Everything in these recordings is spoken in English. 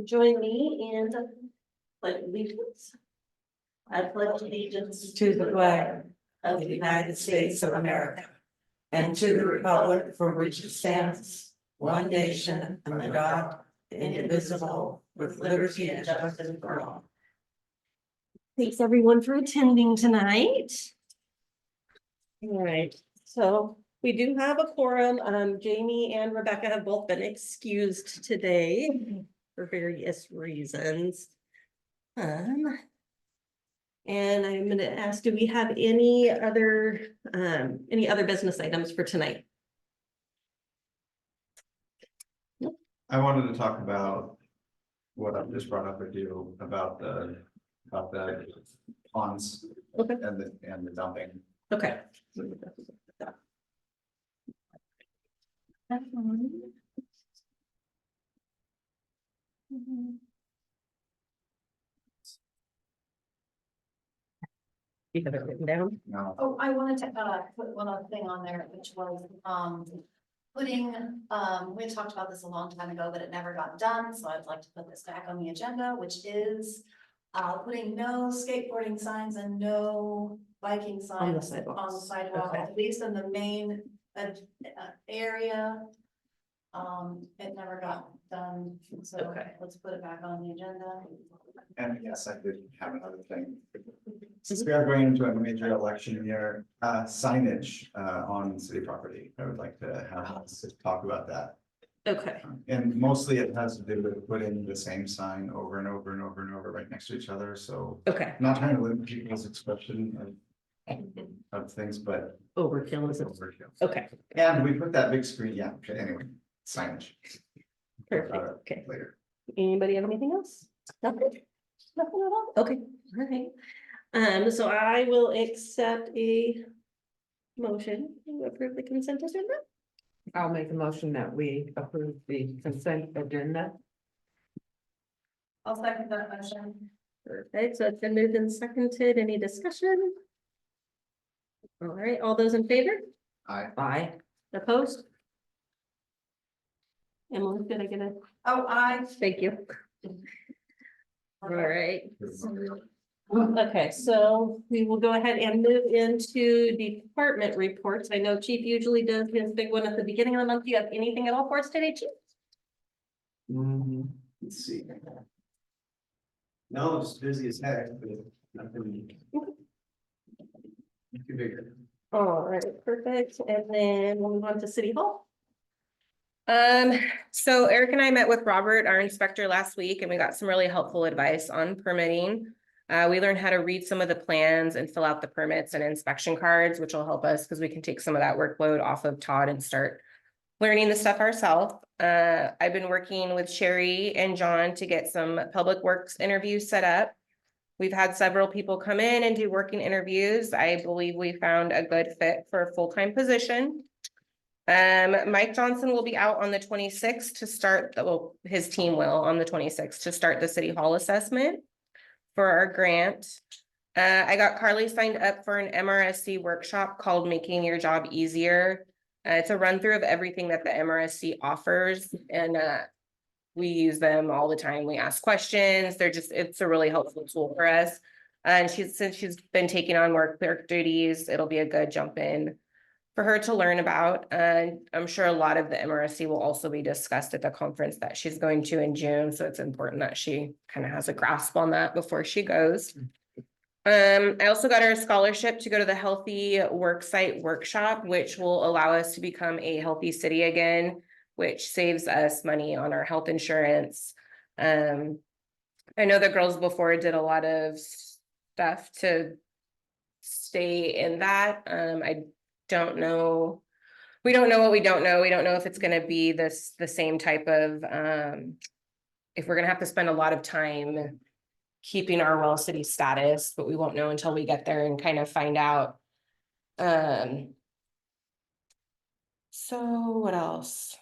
Join me in pledge allegiance. I pledge allegiance to the flag of the United States of America and to the republic for which it stands, one nation, under God, indivisible, with liberty and justice for all. Thanks everyone for attending tonight. All right, so we do have a quorum. Jamie and Rebecca have both been excused today for various reasons. And I'm gonna ask, do we have any other business items for tonight? I wanted to talk about what I've just brought up with you about the ponds. Okay. And the dumping. Okay. You have it written down? No, Oh, I wanted to put one other thing on there, which was putting, we had talked about this a long time ago, but it never got done, so I'd like to put this back on the agenda, which is putting no skateboarding signs and no biking On the signs sidewalks. on the sidewalk, Okay. at least in the main area. It never got done, so Okay. let's put it back on the agenda. and yes, I did have another thing. Since we are going into a major election year, signage on city property, I would like to have us talk about that. Okay, And mostly it has to do with putting the same sign over and over and over and over right next to each other, so. okay. Not trying to limit people's expression of things, but Overkill is it? overkill. Okay, And we put that big screen, yeah, okay, anyway, signage. perfect. Okay. Later. Anybody have anything else? Nothing? Nothing at all? Okay, all right. So I will accept a motion to approve the consent agenda. I'll make a motion that we approve the consent agenda. I'll second that motion. Perfect, so it's been moved and seconded. Any discussion? All right, all those in favor? Aye. Opposed? Emily, did I get a, Oh, thank you. All right. Okay, so we will go ahead and move into department reports. I know Chief usually does his big one at the beginning of the month. Do you have anything at all for us today, Chief? Let's see. No, it's busy as heck, but nothing. Too bigger. All right, perfect. And then we'll move on to City Hall. So Eric and I met with Robert, our inspector, last week, and we got some really helpful advice on permitting. We learned how to read some of the plans and fill out the permits and inspection cards, which will help us because we can take some of that workload off of Todd and start learning the stuff ourselves. I've been working with Sherry and John to get some public works interviews set up. We've had several people come in and do working interviews. I believe we found a good fit for a full-time position. Mike Johnson will be out on the 26th to start, well, his team will on the 26th to start the City Hall assessment for our grant. I got Carly signed up for an MRSC workshop called Making Your Job Easier. It's a run through of everything that the MRSC offers, and we use them all the time. We ask questions. It's a really helpful tool for us. And since she's been taking on more clerk duties, it'll be a good jump in for her to learn about. And I'm sure a lot of the MRSC will also be discussed at the conference that she's going to in June. So it's important that she kind of has a grasp on that before she goes. I also got her a scholarship to go to the Healthy Worksite Workshop, which will allow us to become a healthy city again, which saves us money on our health insurance. I know the girls before did a lot of stuff to stay in that. I don't know. We don't know what we don't know. We don't know if it's going to be the same type of, if we're going to have to spend a lot of time keeping our well city status, but we won't know until we get there and kind of find out. So what else?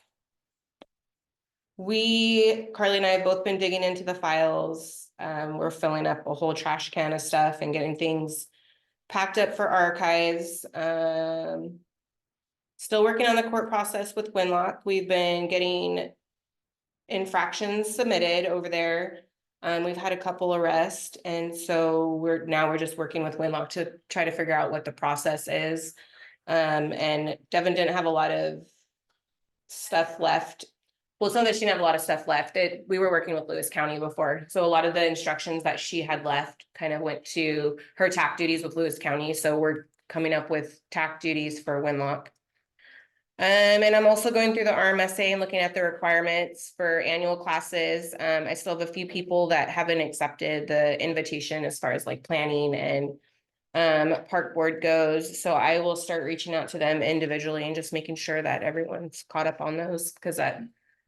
Carly and I have both been digging into the files. We're filling up a whole trash can of stuff and getting things packed up for archives. Still working on the court process with Winlock. We've been getting infractions submitted over there. We've had a couple arrests, and so we're just working with Winlock to try to figure out what the process is. And Devin didn't have a lot of stuff left. Well, it's not that she didn't have a lot of stuff left. We were working with Lewis County before, so a lot of the instructions that she had left kind of went to her TAC duties with Lewis County, so we're coming up with TAC duties for Winlock. And I'm also going through the RMSA and looking at the requirements for annual classes. I still have a few people that haven't accepted the invitation as far as like planning and park board goes. So I will start reaching out to them individually and just making sure that everyone's caught up on those, because that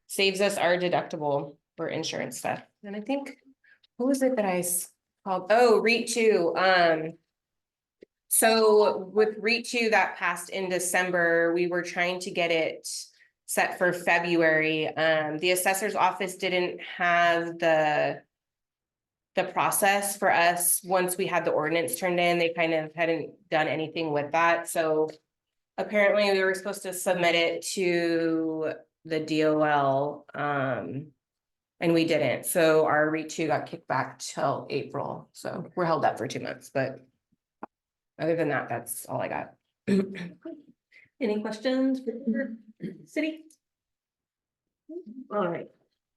saves us our deductible for insurance stuff. And I think, who was it that called? Oh, REIT 2. So with REIT 2 that passed in December, we were trying to get it set for February. The assessor's office didn't have the process for us. Once we had the ordinance turned in, they kind of hadn't done anything with that. So apparently we were supposed to submit it to the DOL, and we didn't. So our REIT 2 got kicked back till April. So we're held up for 2 months, but other than that, that's all I got. Any questions for city? All right,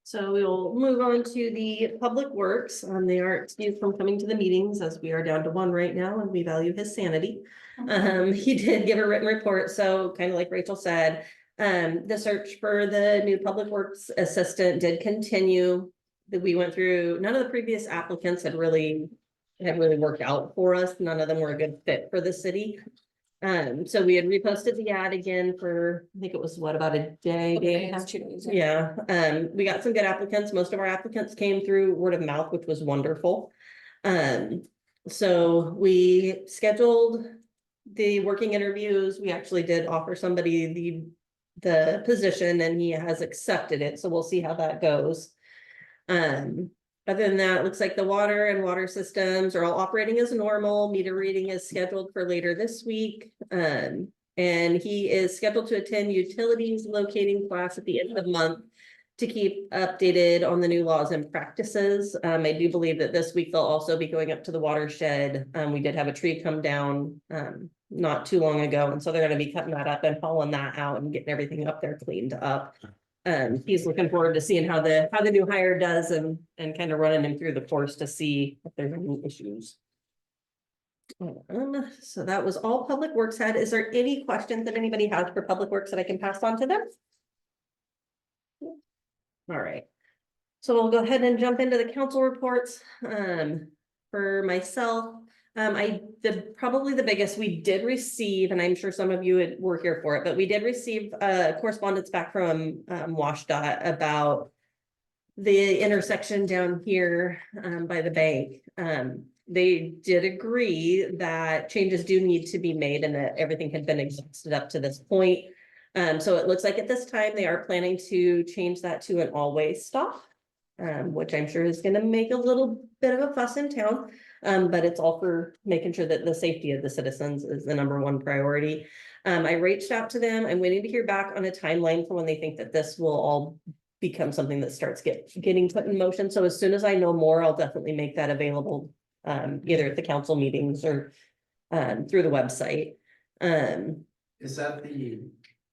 so we will move on to the public works. They are excused from coming to the meetings as we are down to one right now and we value his sanity. He did give a written report, so kind of like Rachel said, the search for the new public works assistant did continue. That we went through, none of the previous applicants had really worked out for us. None of them were a good fit for the city. So we had reposted the ad again for, I think it was what, about a day and a half? 2 days. Yeah, we got some good applicants. Most of our applicants came through word of mouth, which was wonderful. So we scheduled the working interviews. We actually did offer somebody the position and he has accepted it. So we'll see how that goes. Other than that, it looks like the water and water systems are all operating as normal. Meter reading is scheduled for later this week. And he is scheduled to attend utilities locating class at the end of the month to keep updated on the new laws and practices. I do believe that this week they'll also be going up to the watershed. We did have a tree come down not too long ago, and so they're going to be cutting that up and hauling that out and getting everything up there cleaned up. He's looking forward to seeing how the new hire does and kind of running him through the course to see if there's any issues. So that was all Public Works had. Is there any questions that anybody has for Public Works that I can pass on to them? All right. So we'll go ahead and jump into the council reports. For myself, probably the biggest we did receive, and I'm sure some of you were here for it, but we did receive correspondence back from WashDOT about the intersection down here by the bank. They did agree that changes do need to be made and that everything had been exhausted up to this point. So it looks like at this time they are planning to change that to an all-way stop, which I'm sure is going to make a little bit of a fuss in town. But it's all for making sure that the safety of the citizens is the #1 priority. I reached out to them. I'm waiting to hear back on a timeline for when they think that this will all become something that starts getting put in motion. So as soon as I know more, I'll definitely make that available, either at the council meetings or through the website. Is that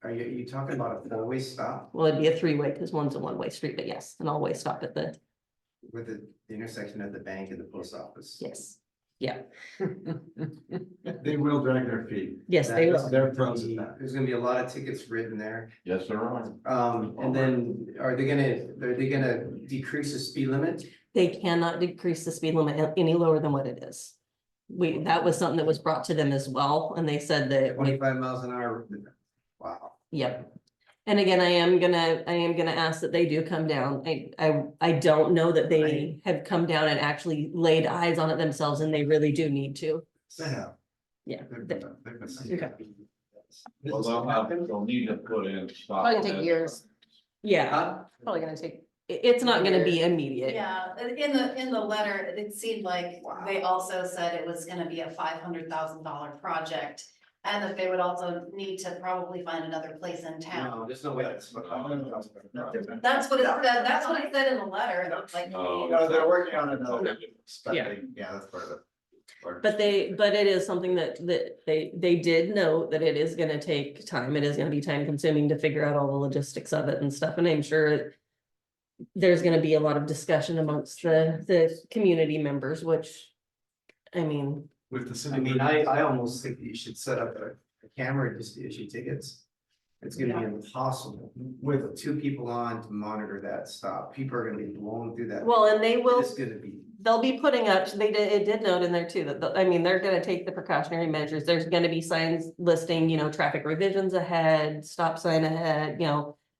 are you talking about a 4-way stop Well, it'd be a 3-way because one's a 1-way street, but yes, an all-way stop at the, with the intersection of the bank and the post office? yes. Yeah, They will drag their feet. yes, they will. They're pros at that. There's gonna be a lot of tickets written there. Yes, there are. And then are they gonna decrease the speed limit? They cannot decrease the speed limit any lower than what it is. That was something that was brought to them as well, and they said that, 25 miles an hour? Wow. yep. And again, I am gonna ask that they do come down. I don't know that they have come down and actually laid eyes on it themselves, and they really do need to. They have. Yeah. They've been- Okay. Well, they'll need to put in stop. Probably gonna take years. Yeah, probably gonna take, it's not gonna be immediate. Yeah, in the letter, it seemed like they also said it was gonna be a $500,000 project. And that they would also need to probably find another place in town. No, there's no way that's. That's what it said, that's what it said in the letter, and it's like. Oh. No, they're working on another, yeah, that's part of it. But it is something that they did note that it is gonna take time. It is gonna be time consuming to figure out all the logistics of it and stuff, and I'm sure. There's gonna be a lot of discussion amongst the community members, which, I mean, With the city. I mean, I almost think you should set up a camera just to issue tickets. It's gonna be impossible with two people on to monitor that stop. People are gonna be blown through that. well, and they will, It's gonna be, they'll be putting up, it did note in there too, that, I mean, they're gonna take the precautionary measures. There's gonna be signs listing, traffic revisions ahead, stop sign ahead,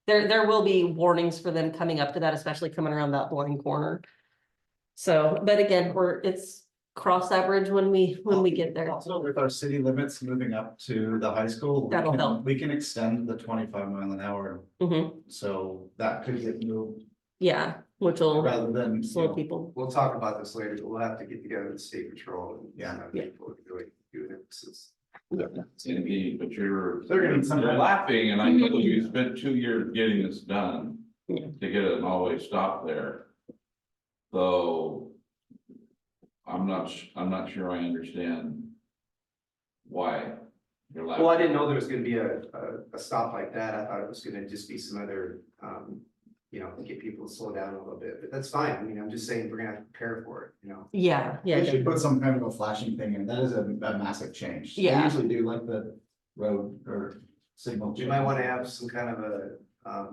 there will be warnings for them coming up to that, especially coming around that blind corner. So, but again, it's cross that bridge when we get there. Also, with our city limits moving up to the high school. That'll help. We can extend the 25 mph. Mhm. So that could get moved Yeah, which will rather than. slow people. we'll talk about this later, but we'll have to get together with state patrol and. Yeah. Yeah. People really do it. Indeed, but you're They're gonna need some- laughing, and I know you spent 2 years getting this done. Yeah. To get an always stop there. So. I'm not sure I understand. Why you're laughing. Well, I didn't know there was gonna be a stop like that. I thought it was gonna just be some other, get people to slow down a little bit, but that's fine. I mean, I'm just saying we're gonna have to prepare for it, Yeah, They yeah, should put some kind of a flashing thing in. That is a massive change. They Yeah. usually do like the road or signal. We might wanna have some kind of a,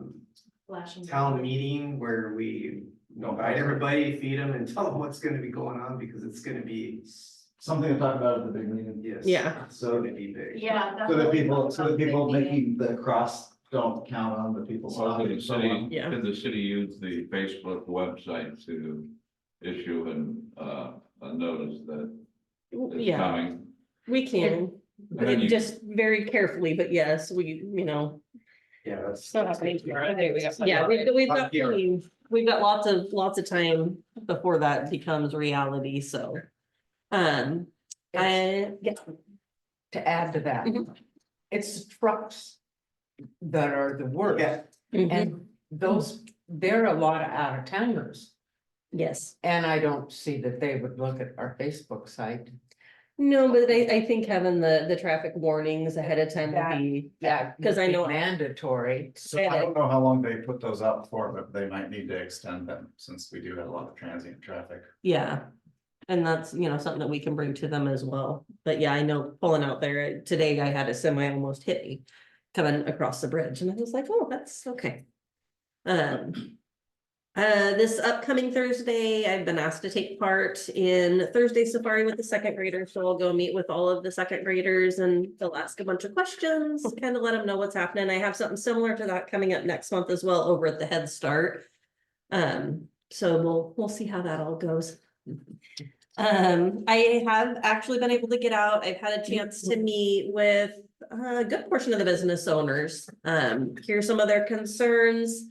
Flashing. town meeting where we invite everybody, feed them and tell them what's gonna be going on, because it's gonna be, Something to talk about at the big meeting. yes. Yeah. So it'd be big. Yeah. So that definitely. people making the cross don't count on the people. So could the city, Yeah. could the city use the Facebook website to issue a notice that it's yeah, coming? we can, And then you- just very carefully, but yes, Yeah, that's. So happening tomorrow. There we go. yeah, we've got, Up here. we've got lots of time before that becomes reality, so. Yeah, To add to that, Mhm. it's the trucks that are the worst. Yeah. mhm, And those, they're a lot of out of towners. yes. And I don't see that they would look at our Facebook site. No, but I think having the traffic warnings ahead of time That- would be, That 'Cause I would be know- mandatory. So I don't know how long they put those up for, but they might need to extend them since we do have a lot of transient traffic. yeah. And that's, something that we can bring to them as well. But yeah, I know pulling out there, today I had a semi almost hit me coming across the bridge and I was like, oh, that's okay. This upcoming Thursday, I've been asked to take part in Thursday Safari with the second graders, so I'll go meet with all of the second graders and they'll ask a bunch of questions, kind of let them know what's happening. I have something similar to that coming up next month as well over at the Head Start. So we'll see how that all goes. I have actually been able to get out. I've had a chance to meet with a good portion of the business owners, hear some of their concerns,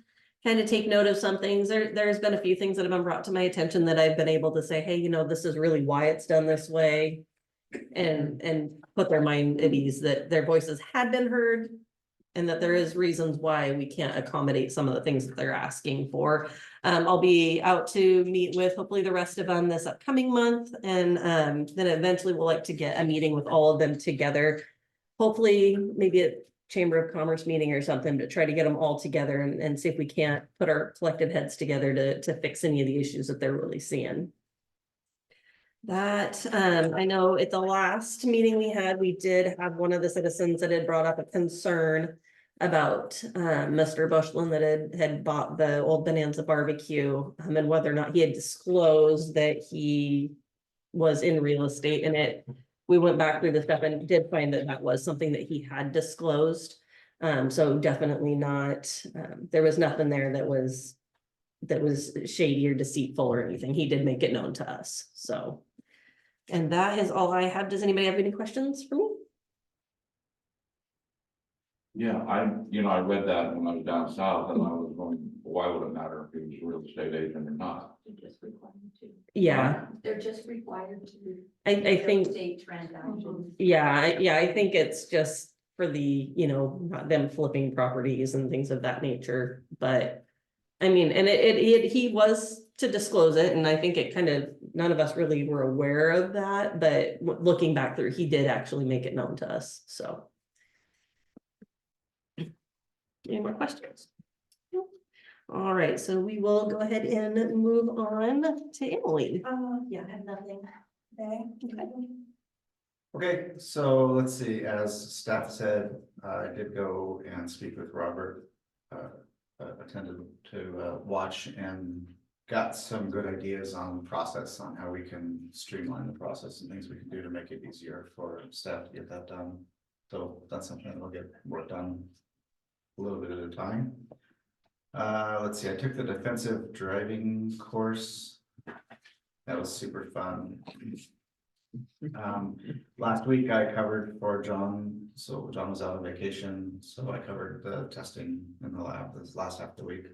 kind of take note of some things. There's been a few things that have been brought to my attention that I've been able to say, hey, this is really why it's done this way. And put their mind at ease that their voices had been heard. And that there is reasons why we can't accommodate some of the things that they're asking for. I'll be out to meet with hopefully the rest of them this upcoming month. And then eventually we'll like to get a meeting with all of them together. Hopefully, maybe a Chamber of Commerce meeting or something to try to get them all together and see if we can't put our collective heads together to fix any of the issues that they're really seeing. That, I know at the last meeting we had, we did have one of the citizens that had brought up a concern about Mr. Bushland that had bought the old Bonanza barbecue, and whether or not he had disclosed that he was in real estate, and we went back through the stuff and did find that that was something that he had disclosed. So definitely not, there was nothing there that was shady or deceitful or anything. He did make it known to us, so. And that is all I have. Does anybody have any questions for me? Yeah, I read that when I was down south and I was going, why would it matter if he was a real estate agent or not? Yeah, They're just required to. I think, State transactions. yeah, I think it's just for the, not them flipping properties and things of that nature, but. I mean, and he was to disclose it, and I think it kind of, none of us really were aware of that, but looking back through, he did actually make it known to us, so. Any more questions? Nope. All right, so we will go ahead and move on to Emily. Yeah, I have nothing. Okay. Okay, so let's see, as staff said, I did go and speak with Robert. Attended to watch and got some good ideas on the process, on how we can streamline the process and things we can do to make it easier for staff to get that done. So that's something that will get worked on a little bit at a time. Let's see, I took the defensive driving course. That was super fun. Last week I covered for John, so John was out on vacation, so I covered the testing in the lab this last half of the week.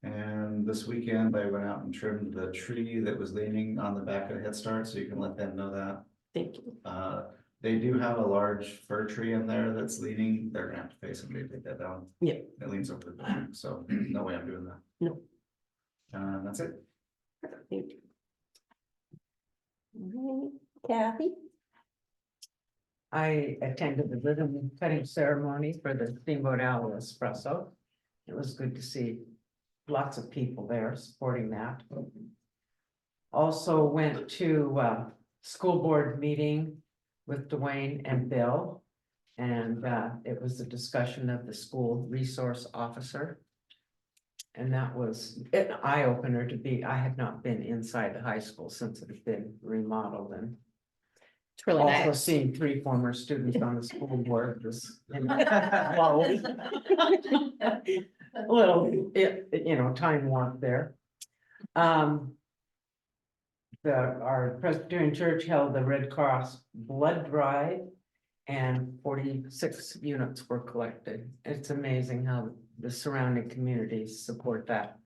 And this weekend I went out and trimmed the tree that was leaning on the back of the Head Start, so you can let them know that. Thank you. They do have a large fir tree in there that's leaning, they're gonna have to pay somebody to take that down. Yeah. It leans over the building, so no way I'm doing that. No. That's it. Thank you. All right, Kathy? I attended the ribbon cutting ceremony for the Steamboat Owl Espresso. It was good to see lots of people there supporting that. Also went to school board meeting with Dwayne and Bill. And it was a discussion of the school resource officer. And that was an eye opener to be, I had not been inside the high school since it had been remodeled, and It's really also nice. seeing 3 former students on the school board was. Whoa. A little, time warp there. Our Presbyterian Church held the Red Cross blood drive. And 46 units were collected. It's amazing how the surrounding communities support that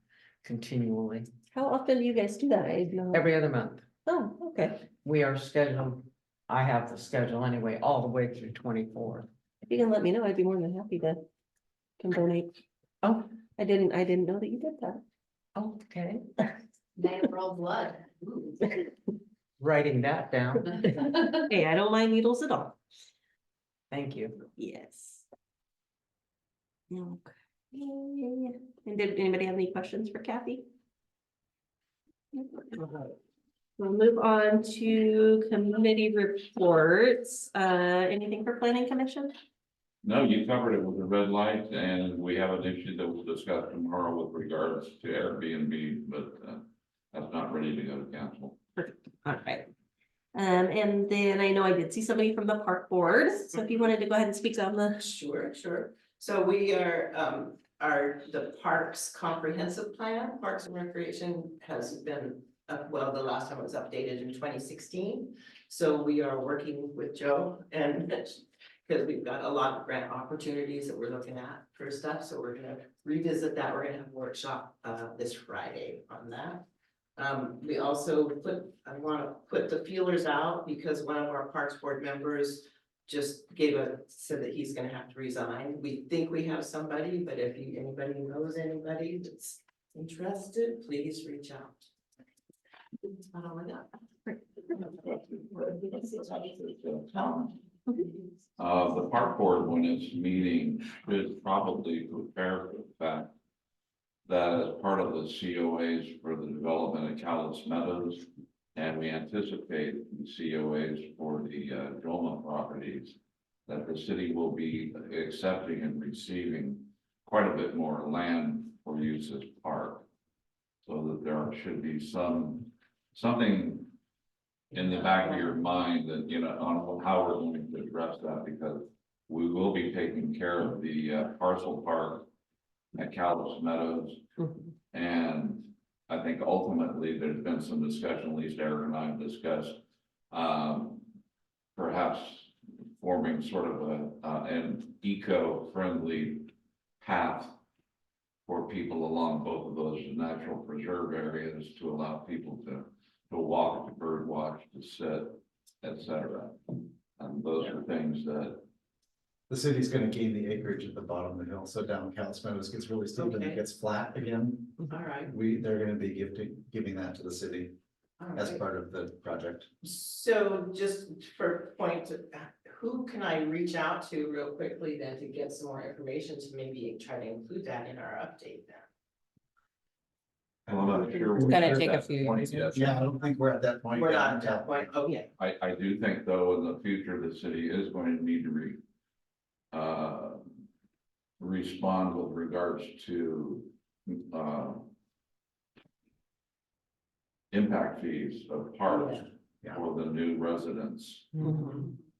continually. How often do you guys do that? I didn't know. Every other month, Oh, okay. we are scheduled, I have the schedule anyway, all the way through 24. If you can let me know, I'd be more than happy to come donate. Oh, I didn't know that you did that. okay. Name-roll blood. Ooh. Writing that down. Hey, I don't mind needles at all. Thank you. Yes. Okay. And did anybody have any questions for Kathy? We'll move on to committee reports. Anything for planning commission? No, you covered it with the red light, and we have an issue that we'll discuss tomorrow with regards to Airbnb, but that's not ready to go to council. All right. And then I know I did see somebody from the park board, so if you wanted to go ahead and speak on the. Sure. So we are, the Parks Comprehensive Plan, Parks and Recreation has been, the last time it was updated in 2016. So we are working with Joe and because we've got a lot of grant opportunities that we're looking at for stuff. So we're gonna revisit that. We're gonna have a workshop this Friday on that. We also I wanna put the feelers out because one of our Parks Board members just said that he's gonna have to resign. We think we have somebody, but if anybody knows anybody that's interested, please reach out. That's about all I got. The park board, when it's meeting, should probably prepare for the fact that as part of the COAs for the development of Callis Meadows, and we anticipate the COAs for the Joma properties, that the city will be accepting and receiving quite a bit more land for use as park. So that there should be something in the back of your mind that, on how we're going to address that, because we will be taking care of the parcel park at Callis Meadows. And I think ultimately there's been some discussion, at least Eric and I have discussed, perhaps forming sort of an eco-friendly path for people along both of those natural preserve areas to allow people to walk, to bird watch, to sit, etc. And those are things that, The city's gonna gain the acreage at the bottom of the hill, so down Callis Meadows gets really steep and Okay. it gets flat again. All right. They're gonna be giving that to the city all as right. part of the project. So just for point, who can I reach out to real quickly then to get some more information to maybe try to include that in our update then? well, I'm not sure. It's we're gonna at take a that few point years. yet. Yeah, I don't think we're at that point. We're yet. not at that point, okay. I do think though, in the future, the city is going to need to respond with regards to, impact fees of parks Yeah. for the new residents.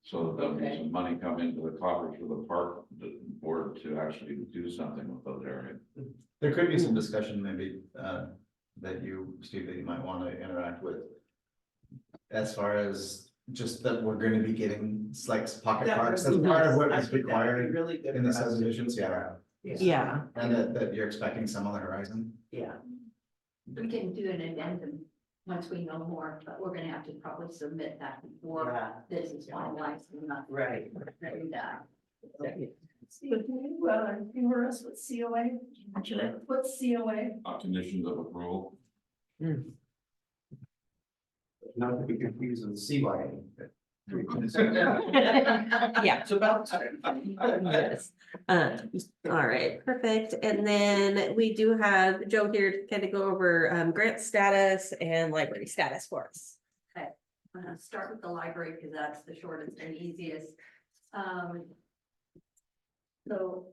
So that there'll be Okay. some money come into the coffers for the park board to actually do something with those areas. There could be some discussion maybe, that you, Steve, that you might want to interact with. As far as just that we're gonna be getting like pocket That parks, would that's be part of nice. what I is think that would be required really good in the for us to subdivisions, figure yeah. out. Yeah. And that you're expecting some on the horizon. Yeah, We can do an addendum once we know more, but we're gonna have to probably submit that before yeah, this is finalized. We're not right. ready to die. Steve, can you, humor us with COA? What's COA? Conditions of approval. Not to be confused with CYA. Yeah. It's about time. Yes. All right, perfect. And then we do have Joe here to kind of go over grant status and library status for us. I'm gonna start with the library because that's the shortest and easiest. So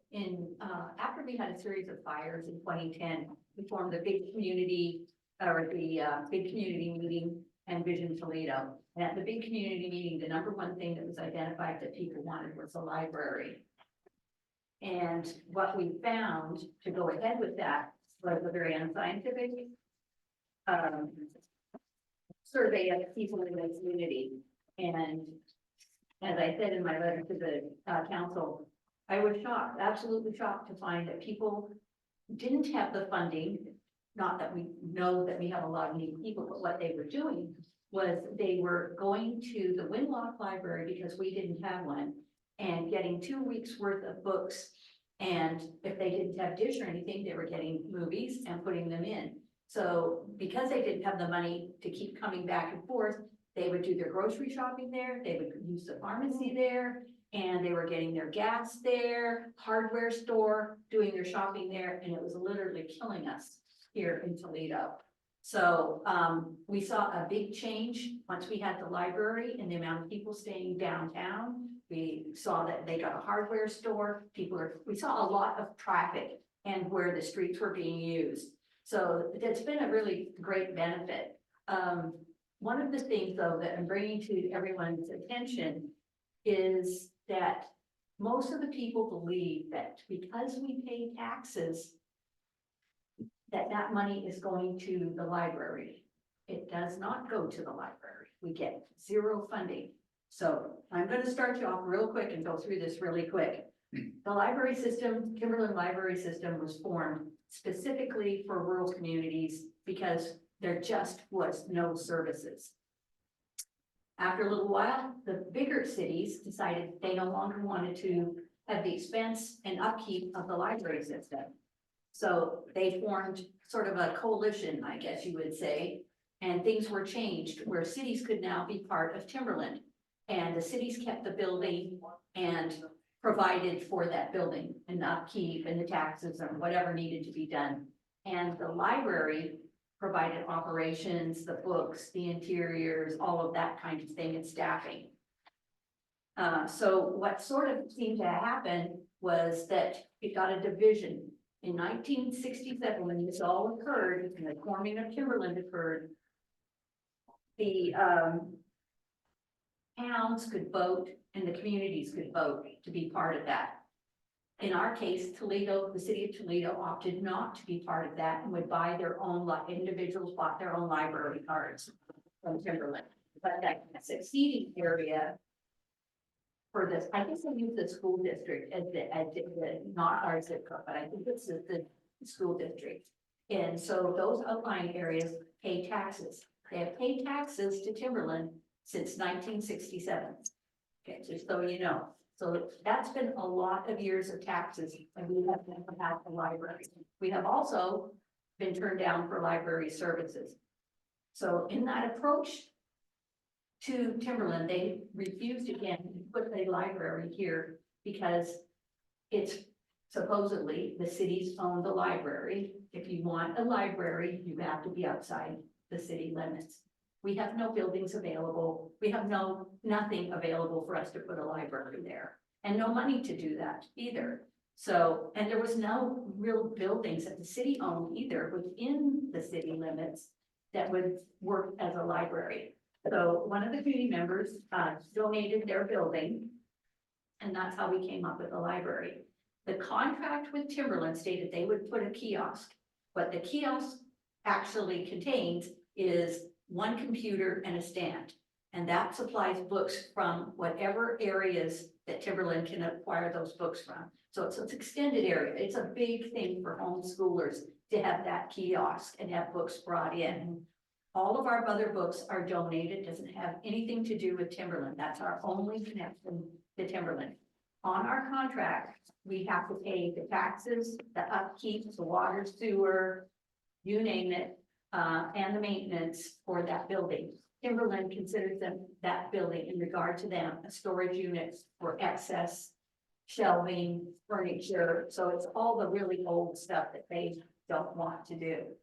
after we had a series of fires in 2010, we formed a big community big community meeting and Vision Toledo. And at the big community meeting, the number one thing that was identified that people wanted was a library. And what we found to go ahead with that was a very unscientific survey of people in the community. And as I said in my letter to the council, I was shocked, absolutely shocked to find that people didn't have the funding. Not that we know that we have a lot of needy people, but what they were doing was they were going to the Winlock Library because we didn't have one and getting 2 weeks worth of books. And if they didn't have Dish or anything, they were getting movies and putting them in. So because they didn't have the money to keep coming back and forth, they would do their grocery shopping there, they would use the pharmacy there, and they were getting their gas there, hardware store, doing their shopping there, and it was literally killing us here in Toledo. So we saw a big change once we had the library and the amount of people staying downtown. We saw that they got a hardware store, we saw a lot of traffic and where the streets were being used. So it's been a really great benefit. One of the things though that I'm bringing to everyone's attention is that most of the people believe that because we pay taxes, that money is going to the library. It does not go to the library. We get zero funding. So I'm going to start you off real quick and go through this really quick. The library system, Timberland Library System, was formed specifically for rural communities because there just was no services. After a little while, the bigger cities decided they no longer wanted to have the expense and upkeep of the library system. So they formed sort of a coalition, I guess you would say, and things were changed where cities could now be part of Timberland. And the cities kept the building and provided for that building and upkeep and the taxes and whatever needed to be done. And the library provided operations, the books, the interiors, all of that kind of thing, and staffing. So what sort of seemed to happen was that it got a division. In 1967, when this all occurred, and the forming of Timberland occurred, the towns could vote and the communities could vote to be part of that. In our case, Toledo, the city of Toledo opted not to be part of that and would buy their own, individuals bought their own library cards from Timberland. But that succeeding area for this, I guess I use the school district as not our zip code, but I think it's the school district. And so those outlying areas pay taxes. They have paid taxes to Timberland since 1967. Okay, just so you know. So that's been a lot of years of taxes, and we have never had a library. We have also been turned down for library services. So in that approach to Timberland, they refused again to put a library here because it's supposedly the city's own the library. If you want a library, you have to be outside the city limits. We have no buildings available. We have nothing available for us to put a library there, and no money to do that either. So, and there was no real buildings that the city owned either within the city limits that would work as a library. So one of the community members donated their building, and that's how we came up with the library. The contract with Timberland stated they would put a kiosk. What the kiosk actually contains is one computer and a stand. And that supplies books from whatever areas that Timberland can acquire those books from. So it's an extended area. It's a big thing for homeschoolers to have that kiosk and have books brought in. All of our other books are donated, doesn't have anything to do with Timberland. That's our only connection to Timberland. On our contract, we have to pay the taxes, the upkeep, the water, sewer, you name it, and the maintenance for that building. Timberland considers them, that building, in regard to them, a storage unit for excess shelving, furniture. So it's all the really old stuff that they don't want to do.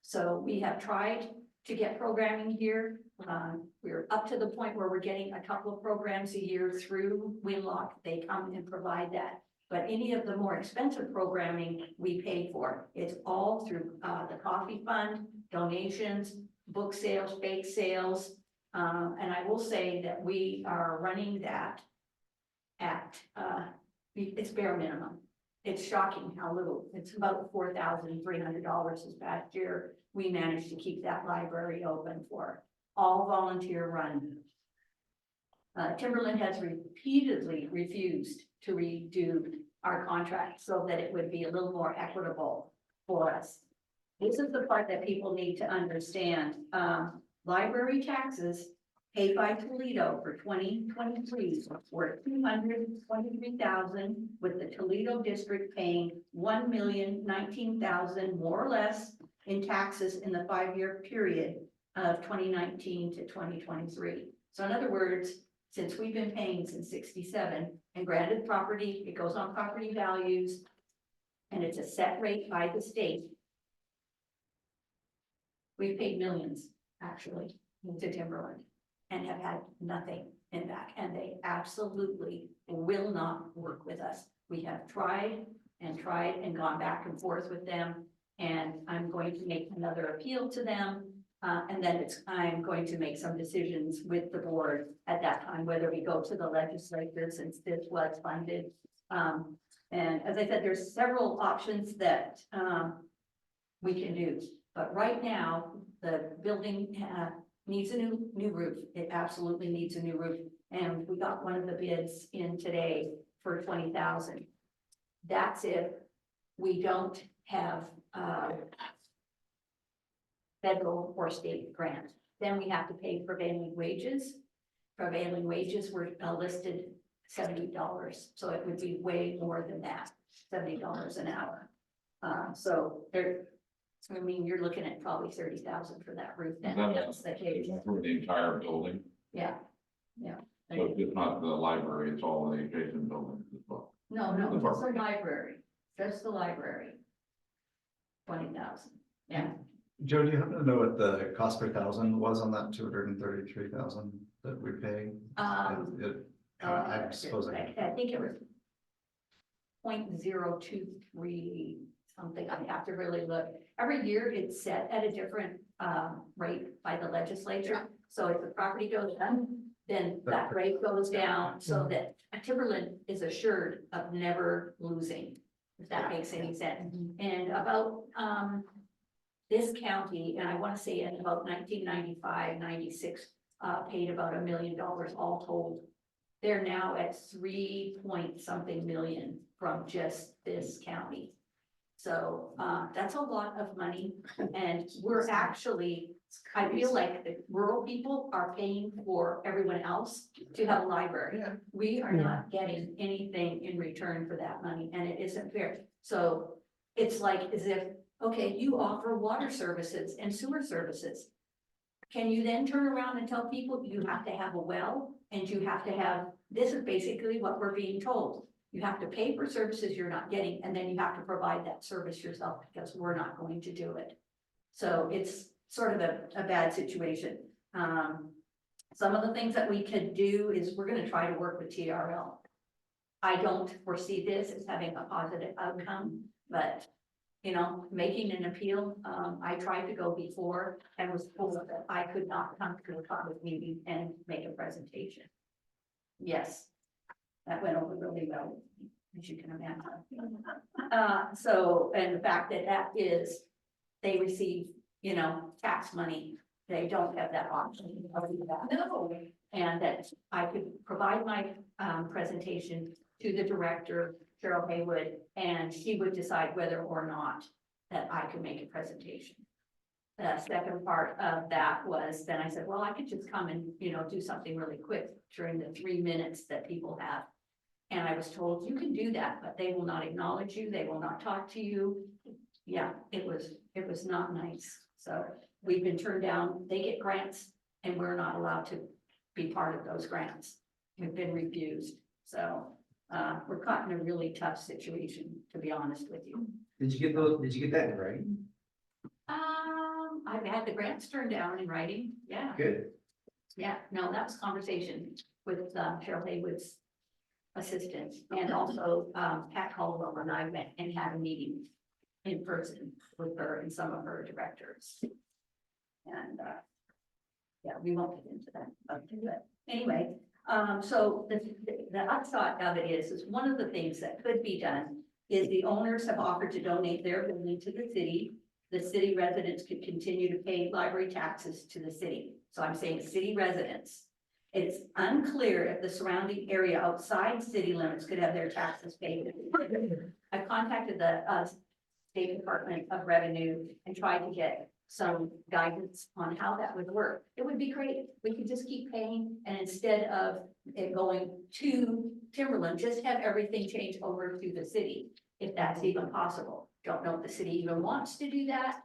So we have tried to get programming here. We're up to the point where we're getting a couple of programs a year through Winlock. They come and provide that. But any of the more expensive programming we pay for. It's all through the coffee fund, donations, book sales, bake sales. And I will say that we are running that at, it's bare minimum. It's shocking how little, it's about $4,300 this past year. We managed to keep that library open for all volunteer run. Timberland has repeatedly refused to redo our contract so that it would be a little more equitable for us. This is the part that people need to understand. Library taxes paid by Toledo for 2023 were $223,000, with the Toledo district paying $1,019,000 more or less in taxes in the 5-year period of 2019 to 2023. So in other words, since we've been paying since 67, and granted property, it goes on property values, and it's a set rate by the state. We've paid millions, actually, to Timberland, and have had nothing in back, and they absolutely will not work with us. We have tried and gone back and forth with them, and I'm going to make another appeal to them. And then I'm going to make some decisions with the board at that time, whether we go to the legislature since this was funded. And as I said, there's several options that we can do. But right now, the building needs a new roof. It absolutely needs a new roof. And we got one of the bids in today for $20,000. That's if we don't have federal or state grant. Then we have to pay prevailing wages. Prevailing wages were listed $70. So it would be way more than that, $70 an hour. So there, I mean, you're looking at probably $30,000 for that roof. Then that's the case. For the entire building, Yeah. so it's just not the library, it's all the adjacent buildings as well. No, just the library, just the library. 20,000, yeah. Joe, do you happen to know what the cost per thousand was on that 233,000 that we pay? I suppose I think it was 0.023 something. I have to really look. Every year it's set at a different rate by the legislature. So if the property goes down, then that rate goes down, so that Timberland is assured of never losing, if that makes any sense. And about this county, and I want to say in about 1995, 96, paid about $1 million all told they're now at 3 point something million from just this county. So, that's a lot of money, and we're actually, I feel like the rural people are paying for everyone else to have a library. Yeah. We are not getting anything in return for that money, and it isn't fair. So it's like as if, okay, you offer water services and sewer services. Can you then turn around and tell people you have to have a well and you have to have, this is basically what we're being told. You have to pay for services you're not getting, and then you have to provide that service yourself because we're not going to do it. So it's sort of a bad situation. Some of the things that we could do is we're gonna try to work with TRL. I don't foresee this as having a positive outcome, but making an appeal, I tried to go before and was told that I could not come to a public meeting and make a presentation. Yes, that went over really well, as you can imagine. So, and the fact that that is, they receive, tax money, they don't have that option of that. No. And that I could provide my presentation to the director, Cheryl Haywood, and she would decide whether or not that I could make a presentation. The second part of that was, then I said, well, I could just come and, do something really quick during the 3 minutes that people have. And I was told, you can do that, but they will not acknowledge you, they will not talk to you. Yeah, it was not nice. So we've been turned down, they get grants, and we're not allowed to be part of those grants. We've been refused, so we're caught in a really tough situation, to be honest with you. Did you get that in writing? I've had the grants turned down in writing, yeah, Good. yeah, no, that was conversation with Cheryl Haywood's assistant, and also Pat Caldwell and I met and had a meeting in person with her and some of her directors. And yeah, we won't get into that, but anyway, so the upshot of it is one of the things that could be done is the owners have offered to donate their building to the city. The city residents could continue to pay library taxes to the city. So I'm saying city residents. It's unclear if the surrounding area outside city limits could have their taxes paid. I contacted the State Department of Revenue and tried to get some guidance on how that would work. It would be great. We could just keep paying, and instead of it going to Timberland, just have everything change over to the city, if that's even possible. Don't know if the city even wants to do that.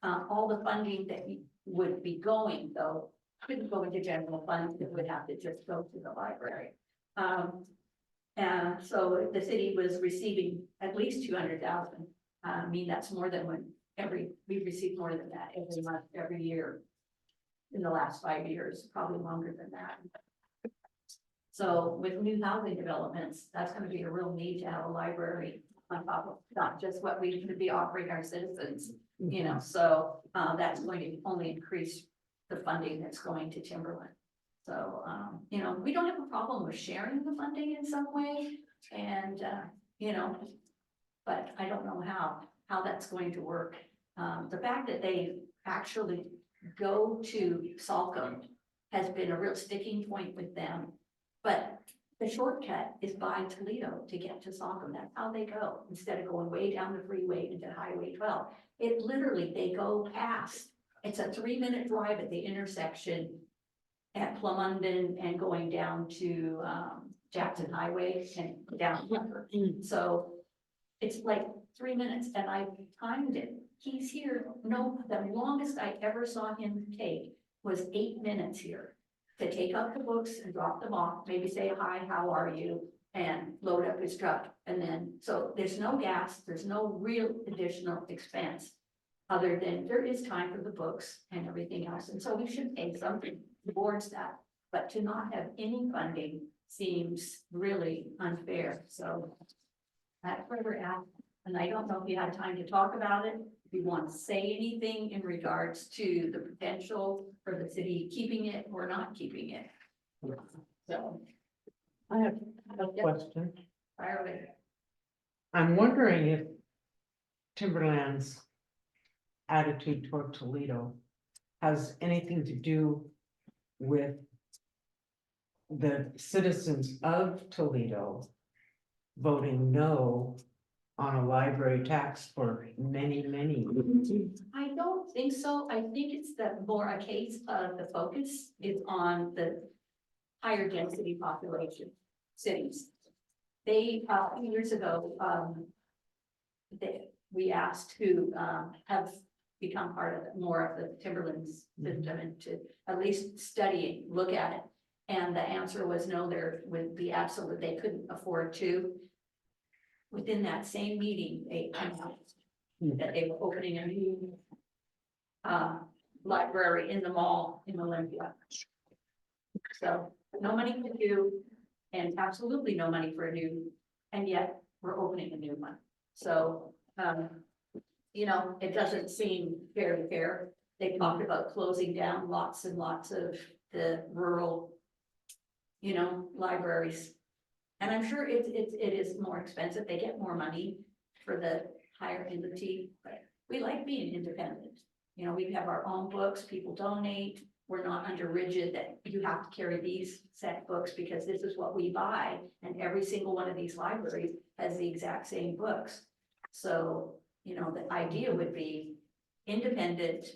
All the funding that would be going, though, couldn't go into general funds. It would have to just go to the library. And so the city was receiving at least 200,000. I mean, that's more than we've received more than that every month, every year in the last 5 years, probably longer than that. So with new housing developments, that's going to be a real need to have a library on top of not just what we should be offering our citizens, so that's going to only increase the funding that's going to Timberland. So, we don't have a problem with sharing the funding in some way, and, but I don't know how that's going to work. The fact that they actually go to Salcombe has been a real sticking point with them. But the shortcut is by Toledo to get to Salcombe. That's how they go, instead of going way down the freeway into Highway 12. It literally, they go past. It's a 3-minute drive at the intersection at Plummunden and going down to Jackson Highway and down. So it's like 3 minutes, and I timed it. He's here. No, the longest I ever saw him take was 8 minutes here to take up the books and drop them off, maybe say, hi, how are you? And load up his truck. And then, so there's no gas, there's no real additional expense, other than there is time for the books and everything else. And so we should pay something towards that. But to not have any funding seems really unfair. So that's where we're at. And I don't know if you had time to talk about it, if you want to say anything in regards to the potential for the city keeping it or not keeping it. So. I have a question. Fire away. I'm wondering if Timberland's attitude toward Toledo has anything to do with the citizens of Toledo voting no on a library tax for many, many years. I don't think so. I think it's that more a case of the focus is on the higher density population cities. They, a few years ago, we asked to, have become part of more of the Timberlands system and to at least study it, look at it. And the answer was no, there would be absolute, they couldn't afford to. Within that same meeting, they announced that they were opening a new library in the mall in Olympia. So no money to do and absolutely no money for a new, and yet we're opening a new one. So, you know, it doesn't seem very fair. They talked about closing down lots and lots of the rural, you know, libraries. And I'm sure it is more expensive. They get more money for the higher entity, but we like being independent. You know, we have our own books, people donate. We're not under rigid that you have to carry these set books because this is what we buy. And every single one of these libraries has the exact same books. So, you know, the idea would be independent,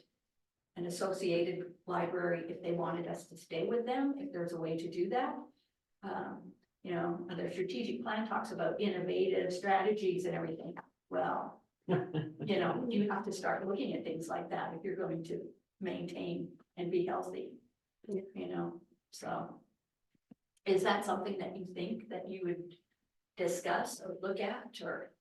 an associated library if they wanted us to stay with them, if there's a way to do that. You know, their strategic plan talks about innovative strategies and everything. Well, you know, you have to start looking at things like that if you're going to maintain and be healthy, you know, so. Is that something that you think that you would discuss or look at or?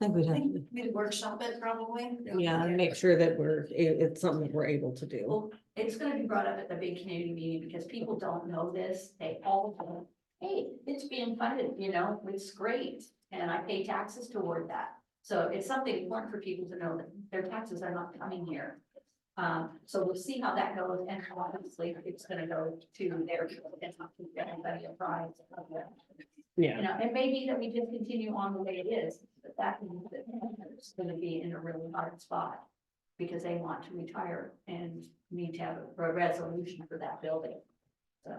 I think we'd I have think to, we'd workshop it probably. yeah, and make sure that it's something that we're able to do. Well, it's gonna be brought up at the big community meeting because people don't know this. They all go, hey, it's being funded, you know, it's great. And I pay taxes toward that. So it's something important for people to know that their taxes are not coming here. So we'll see how that goes and obviously it's gonna go to their, and not to everybody apprised of that. Yeah. You know, it may be that we just continue on the way it is, but that means that it's gonna be in a really hard spot. Because they want to retire and need to have a resolution for that building, so.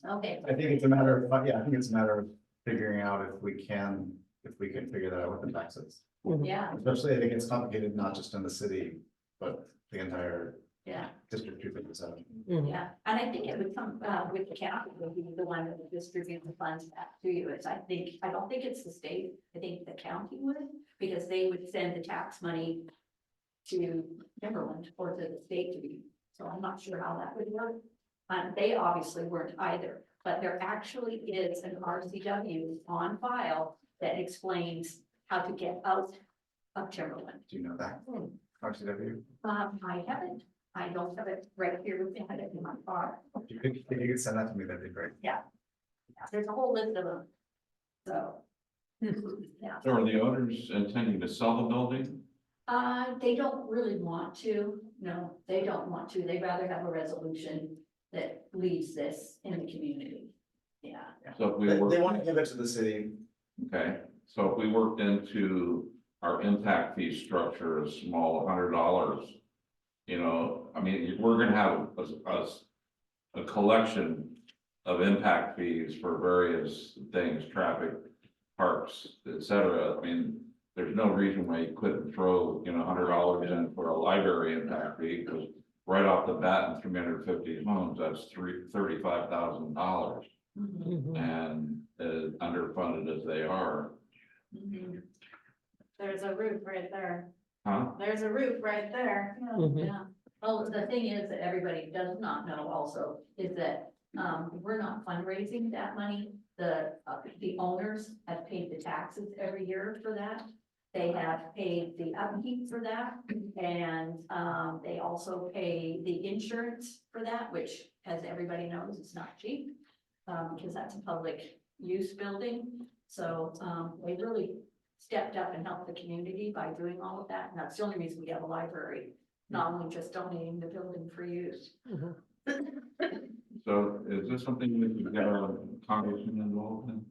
Okay, I think it's a matter of, yeah, I think it's a matter of figuring out if we can figure that out with the taxes. yeah, Especially, I think it's complicated, not just in the city, but the entire yeah, district 257. yeah, and I think it would come, with the county, would be the one that would distribute the funds back to you, I don't think it's the state, I think the county would, because they would send the tax money to Timberland or to the state to be, so I'm not sure how that would work. They obviously weren't either, but there actually is an RCW on file that explains how to get out of Timberland. Do you know that? RCW? I haven't, I don't have it right here with me, I have it in my car. If you could send that to me, that'd be great. There's a whole list of them. So. Yeah, So are the owners intending to sell the building? they don't really want to, no, they don't want to, they'd rather have a resolution that leaves this in the community. Yeah, So if we They work, want to give it to the city. okay, so if we worked into our impact fee structure, a small $100. You know, I mean, we're gonna have a collection of impact fees for various things, traffic, parks, et cetera. I mean, there's no reason why you couldn't throw, you know, $100 in for a library impact fee, because right off the bat in 350 homes, that's $35,000. mhm, And as underfunded as they are, mhm, There's a roof right there. huh? There's a roof right there. yeah. Well, the thing is that everybody does not know also is that, we're not fundraising that money. The owners have paid the taxes every year for that. They have paid the upkeep for that, and, they also pay the insurance for that, which, as everybody knows, is not cheap. Because that's a public use building, so, they really stepped up and helped the community by doing all of that, and that's the only reason we have a library. Not only just donating the building for use. So is this something we can get our congressman involved in?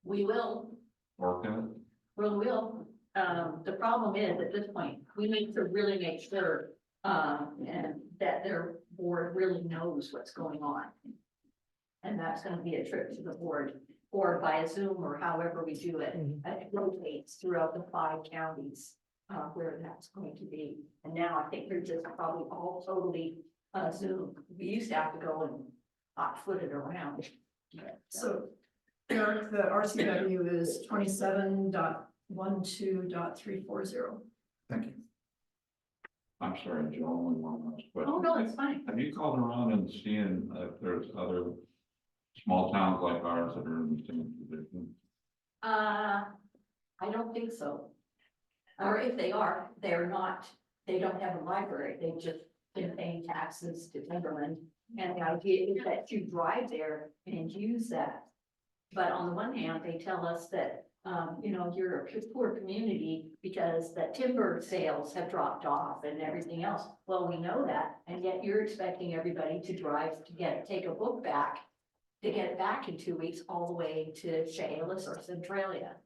We will, Or can we will. The problem is, at this point, we need to really make sure, and that board really knows what's going on. And that's gonna be a trip to the board, or by Zoom, or however we do it. It rotates throughout the 5 counties, where that's going to be. And now I think they're just probably all totally, Zoom. We used to have to go and hot-foot it around. So Eric, the RCW is 27.12.340. Thank you. I'm sorry, Joe, only one last question. Oh, no, it's fine. Have you called around and seen if there's other small towns like ours that are in the same position? I don't think so. Or if they are, they're not, they don't have a library, they've just been paying taxes to Timberland. And the idea is that you drive there and use that. But on the one hand, they tell us that, you know, you're a poor community because the timber sales have dropped off and everything else. Well, we know that, and yet you're expecting everybody to drive to take a book back, to get it back in 2 weeks, all the way to Chehalis or Centralia.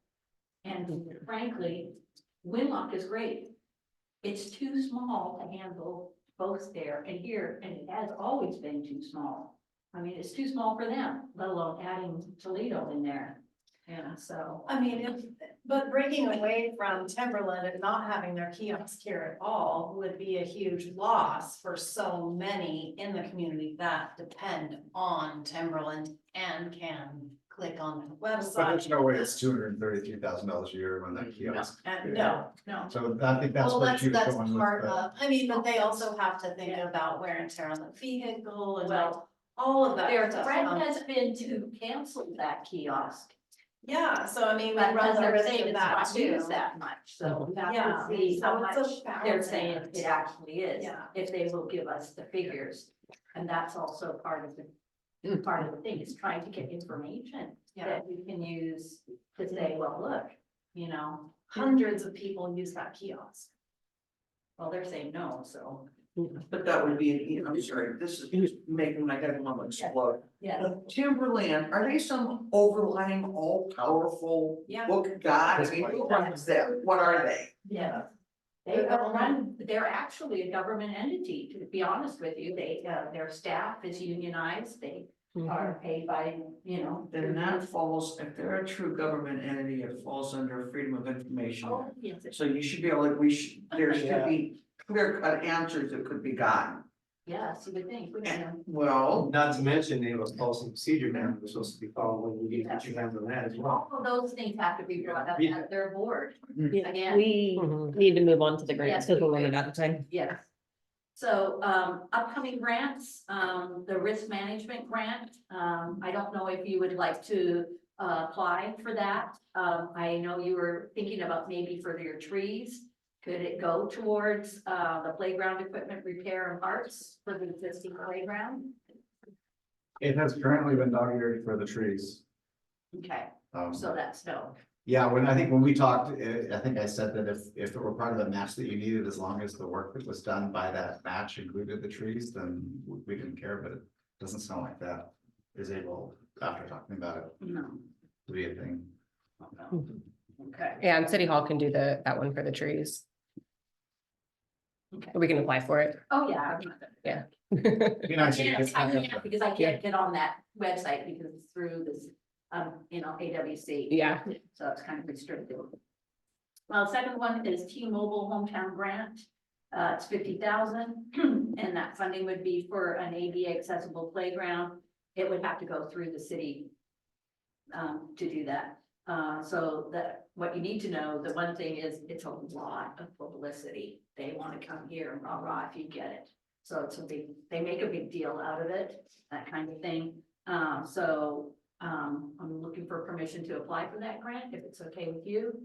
And frankly, Winlock is great. It's too small to handle both there and here, and it has always been too small. I mean, it's too small for them, let alone adding Toledo in there. And so, I mean, but breaking away from Timberland and not having their kiosk here at all would be a huge loss for so many in the community that depend on Timberland and can click on the But website. there's no way it's $233,000 a year when that kiosk. And no, no, So I think that's well, what she was that's going with. part of, I mean, but they also have to think about wear and tear on the vehicle and like, well, all of that their stuff. threat has been to cancel that kiosk. Yeah, so I mean, we But run the they're risk saying of it's that not too. used that much, so we have Yeah, to see how so much it's a they're balancing saying act. it actually is. Yeah. If they will give us the figures, and that's also part of the thing, is trying to get information Yeah, that we can use to say, well, look, you know, hundreds of people use that kiosk. well, they're saying no, so. But that would be, I'm sorry, this is just making my head want to explode. Yeah. Timberland, are they some overlying all-powerful Yeah. book god? I mean, who runs them? What are they? Yeah. They they're actually a government entity, to be honest with you. They, their staff is unionized. They are paid by, you know. Then that falls, if they're a true government entity, it falls under Freedom of Information. Oh, yes, So you should be able, there should be clear-cut answers that could be gotten. yes, you would think, wouldn't you? Well, Not to mention, they have a policy and procedure manual we're supposed to be following, we need to get your hands on that as well. All of those things have to be brought up at their board. Yeah, Again. we need to move on to the grants Yes, because we we're do. running out of time. Yes. So, upcoming grants, the risk management grant, I don't know if you would like to apply for that. I know you were thinking about maybe for your trees. Could it go towards, the playground equipment repair and parts for the existing playground? It has currently been dog-eared for the trees. Okay, Um, so that's no. Yeah, when we talked, I think I said that if it were part of the match that you needed, as long as the work that was done by that match included the trees, then we didn't care, but it doesn't sound like that is able, after talking about it, No. to be a thing. No. Okay. Yeah, and City Hall can do that one for the trees. Okay. We can apply for it. Oh, yeah. I'm not gonna- Yeah. Be nice if you Yes, could- I can't, because I can't get on that website because it's through this, you know, AWC. Yeah. So it's kind of restricted. Well, second one is T-Mobile Hometown Grant. It's 50,000, and that funding would be for an ADA accessible playground. It would have to go through the city to do that. So that, what you need to know, the one thing is, it's a lot of publicity. They want to come here and rah rah if you get it. So it's a big, they make a big deal out of it, that kind of thing. I'm looking for permission to apply for that grant, if it's okay with you.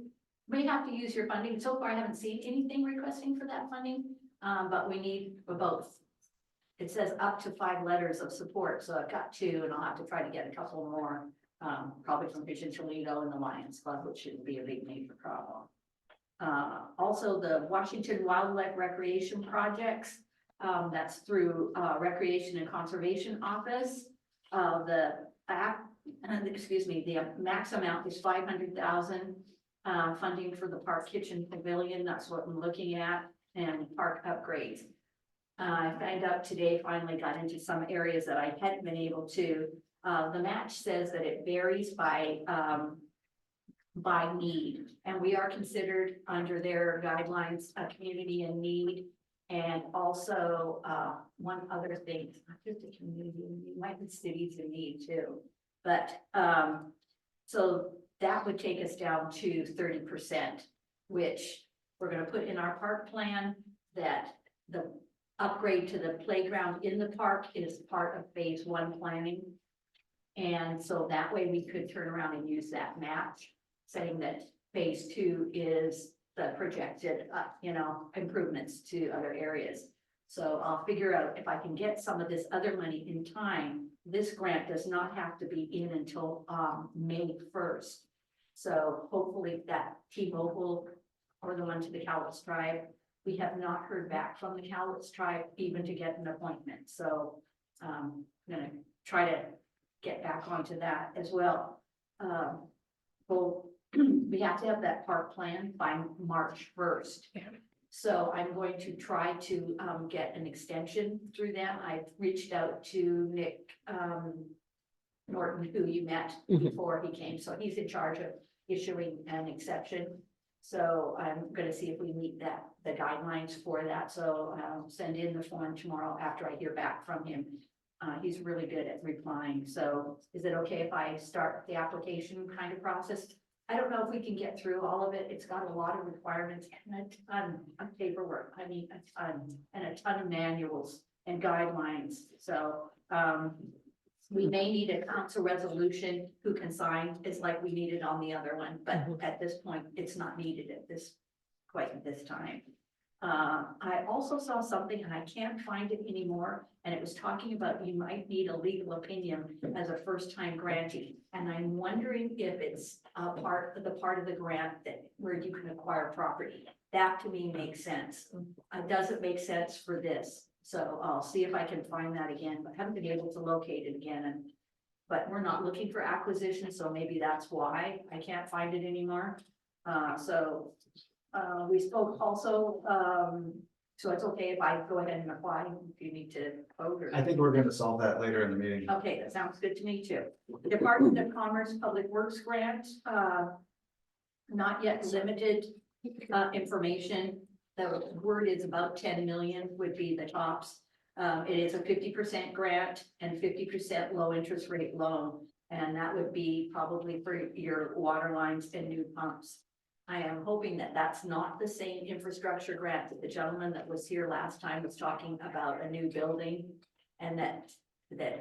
May have to use your funding. So far, I haven't seen anything requesting for that funding, but we need both. It says up to 5 letters of support, so I've got 2, and I'll have to try to get a couple more, probably from Vision Toledo and the Lions Club, which shouldn't be a big major problem. Also, the Washington Wildlife Recreation Projects, that's through Recreation and Conservation Office. The max amount is 500,000. Funding for the park kitchen pavilion, that's what I'm looking at, and park upgrades. I found out today, finally got into some areas that I hadn't been able to. The match says that it varies by need, and we are considered under their guidelines, a community in need. And also, one other thing, it's not just a community in need, might be cities in need too. But, so that would take us down to 30%, which we're gonna put in our park plan, that the upgrade to the playground in the park is part of phase 1 planning. And so that way we could turn around and use that match, saying that phase 2 is the projected, improvements to other areas. So I'll figure out if I can get some of this other money in time. This grant does not have to be in until, May 1st. So hopefully that T-Mobile or the one to the Cowlitz tribe, we have not heard back from the Cowlitz tribe even to get an appointment. So, I'm gonna try to get back onto that as well. We have to have that park plan by March 1st. So I'm going to try to get an extension through them. I've reached out to Nick Norton, who you met before he came, so he's in charge of issuing an exception. So I'm gonna see if we meet the guidelines for that, so I'll send in the form tomorrow after I hear back from him. He's really good at replying, so is it okay if I start the application kind of process? I don't know if we can get through all of it. It's got a lot of requirements and a ton of paperwork. I mean, a ton, and a ton of manuals and guidelines. So, we may need a council resolution who can sign. It's like we needed on the other one, but at this point, it's not needed at this time. I also saw something and I can't find it anymore. And it was talking about you might need a legal opinion as a first-time grantee. And I'm wondering if it's a part of the grant that where you can acquire property. That to me makes sense. It doesn't make sense for this. So I'll see if I can find that again, but haven't been able to locate it again. But we're not looking for acquisition, so maybe that's why I can't find it anymore. We spoke also, so it's okay if I go ahead and apply, if you need to vote or. I think we're gonna solve that later in the meeting. Okay, that sounds good to me too. Department of Commerce Public Works Grant, not yet limited, information. The word is about 10 million would be the tops. It is a 50% grant and 50% low interest rate loan. And that would be probably for your water lines and new pumps. I am hoping that that's not the same infrastructure grant that the gentleman that was here last time was talking about a new building. And that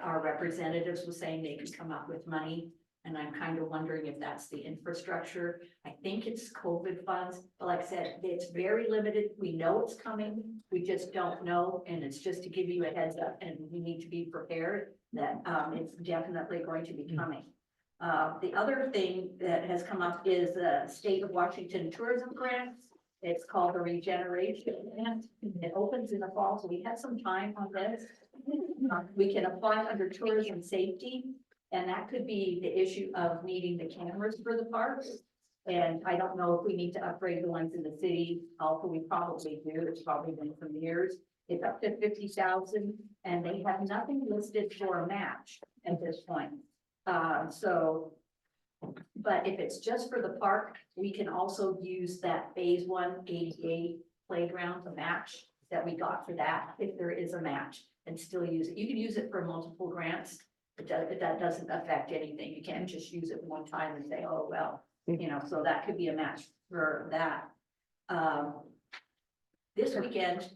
our representatives was saying they could come up with money. And I'm kind of wondering if that's the infrastructure. I think it's COVID funds, but like I said, it's very limited. We know it's coming. We just don't know. And it's just to give you a heads up, and we need to be prepared that it's definitely going to be coming. The other thing that has come up is the State of Washington Tourism Grant. It's called the Regeneration Grant. It opens in the fall, so we had some time on this. We can apply under tourism safety, and that could be the issue of needing the cameras for the parks. And I don't know if we need to upgrade the ones in the city. Also, we probably do. It's probably been for years. It's up to 50,000, and they have nothing listed for a match at this point. But if it's just for the park, we can also use that phase 1 ADA playground to match that we got for that, if there is a match, and still use it. You can use it for multiple grants, but that doesn't affect anything. You can't just use it one time and say, oh, well, so that could be a match for that. This weekend,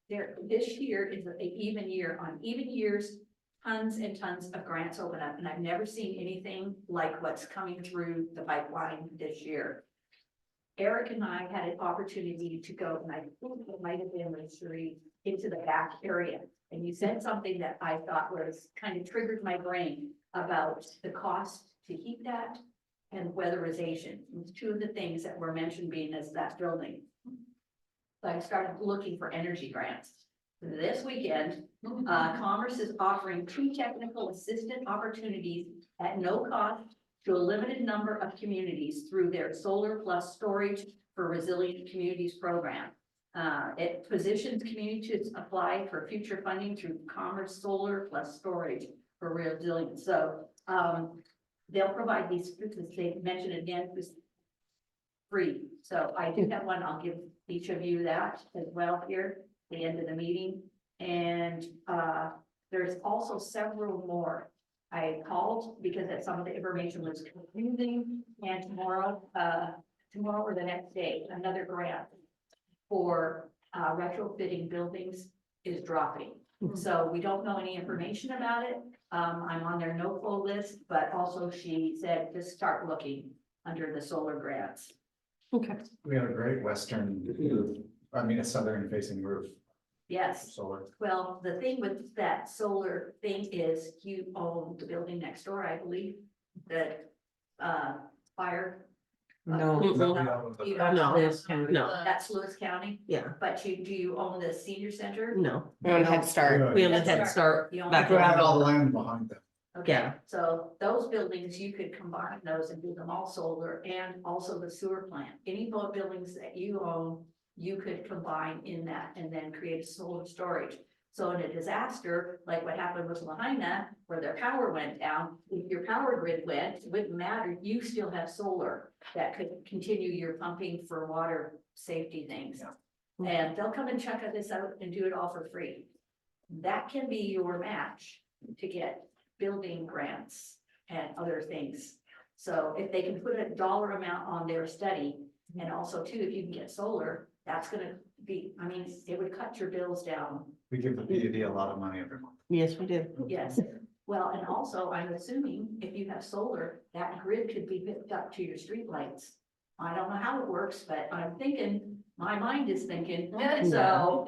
this year is an even year. On even years, tons and tons of grants open up, and I've never seen anything like what's coming through the pipeline this year. Eric and I had an opportunity to go, and I think it might have been into the back area. And you said something that I thought was kind of triggered my brain about the cost to heat that and weatherization. It's two of the things that were mentioned being as that building. So I started looking for energy grants. This weekend, Commerce is offering 2 technical assistant opportunities at no cost to a limited number of communities through their Solar Plus Storage for Resilient Communities program. It positions community to apply for future funding through Commerce Solar plus storage for resilience. So, they'll provide these, as they mentioned again, was free. So I do have one, I'll give each of you that as well here, at the end of the meeting. And, there's also several more. I called because that some of the information was confusing, and tomorrow or the next day, another grant for retrofitting buildings is dropping. So we don't know any information about it. I'm on their no-flow list, but also she said, just start looking under the solar grants. Okay. We have a great western roof, I mean, a southern facing roof, Yes, solar. well, the thing with that solar thing is you own the building next door, I believe, that fire. No. You don't No. own Lewis County. No. That's Lewis County, Yeah, but do you own the senior center? no, On Head Start. we only Head Head Start You own back We that? had around. all the land behind them. Okay, Yeah. so those buildings, you could combine those and do them all solar, and also the sewer plant. Any both buildings that you own, you could combine in that and then create solar storage. So in a disaster, like what happened with Lahaina, where their power went down, if your power grid went, it wouldn't matter, you still have solar that could continue your pumping for water safety things. And they'll come and check this out and do it all for free. That can be your match to get building grants and other things. So if they can put a dollar amount on their study, and also too, if you can get solar, that's gonna be, I mean, it would cut your bills down. We give the PUD a lot of money every month. Yes, we do. Yes, well, and also I'm assuming if you have solar, that grid could be hooked up to your streetlights. I don't know how it works, but I'm thinking, my mind is thinking, so,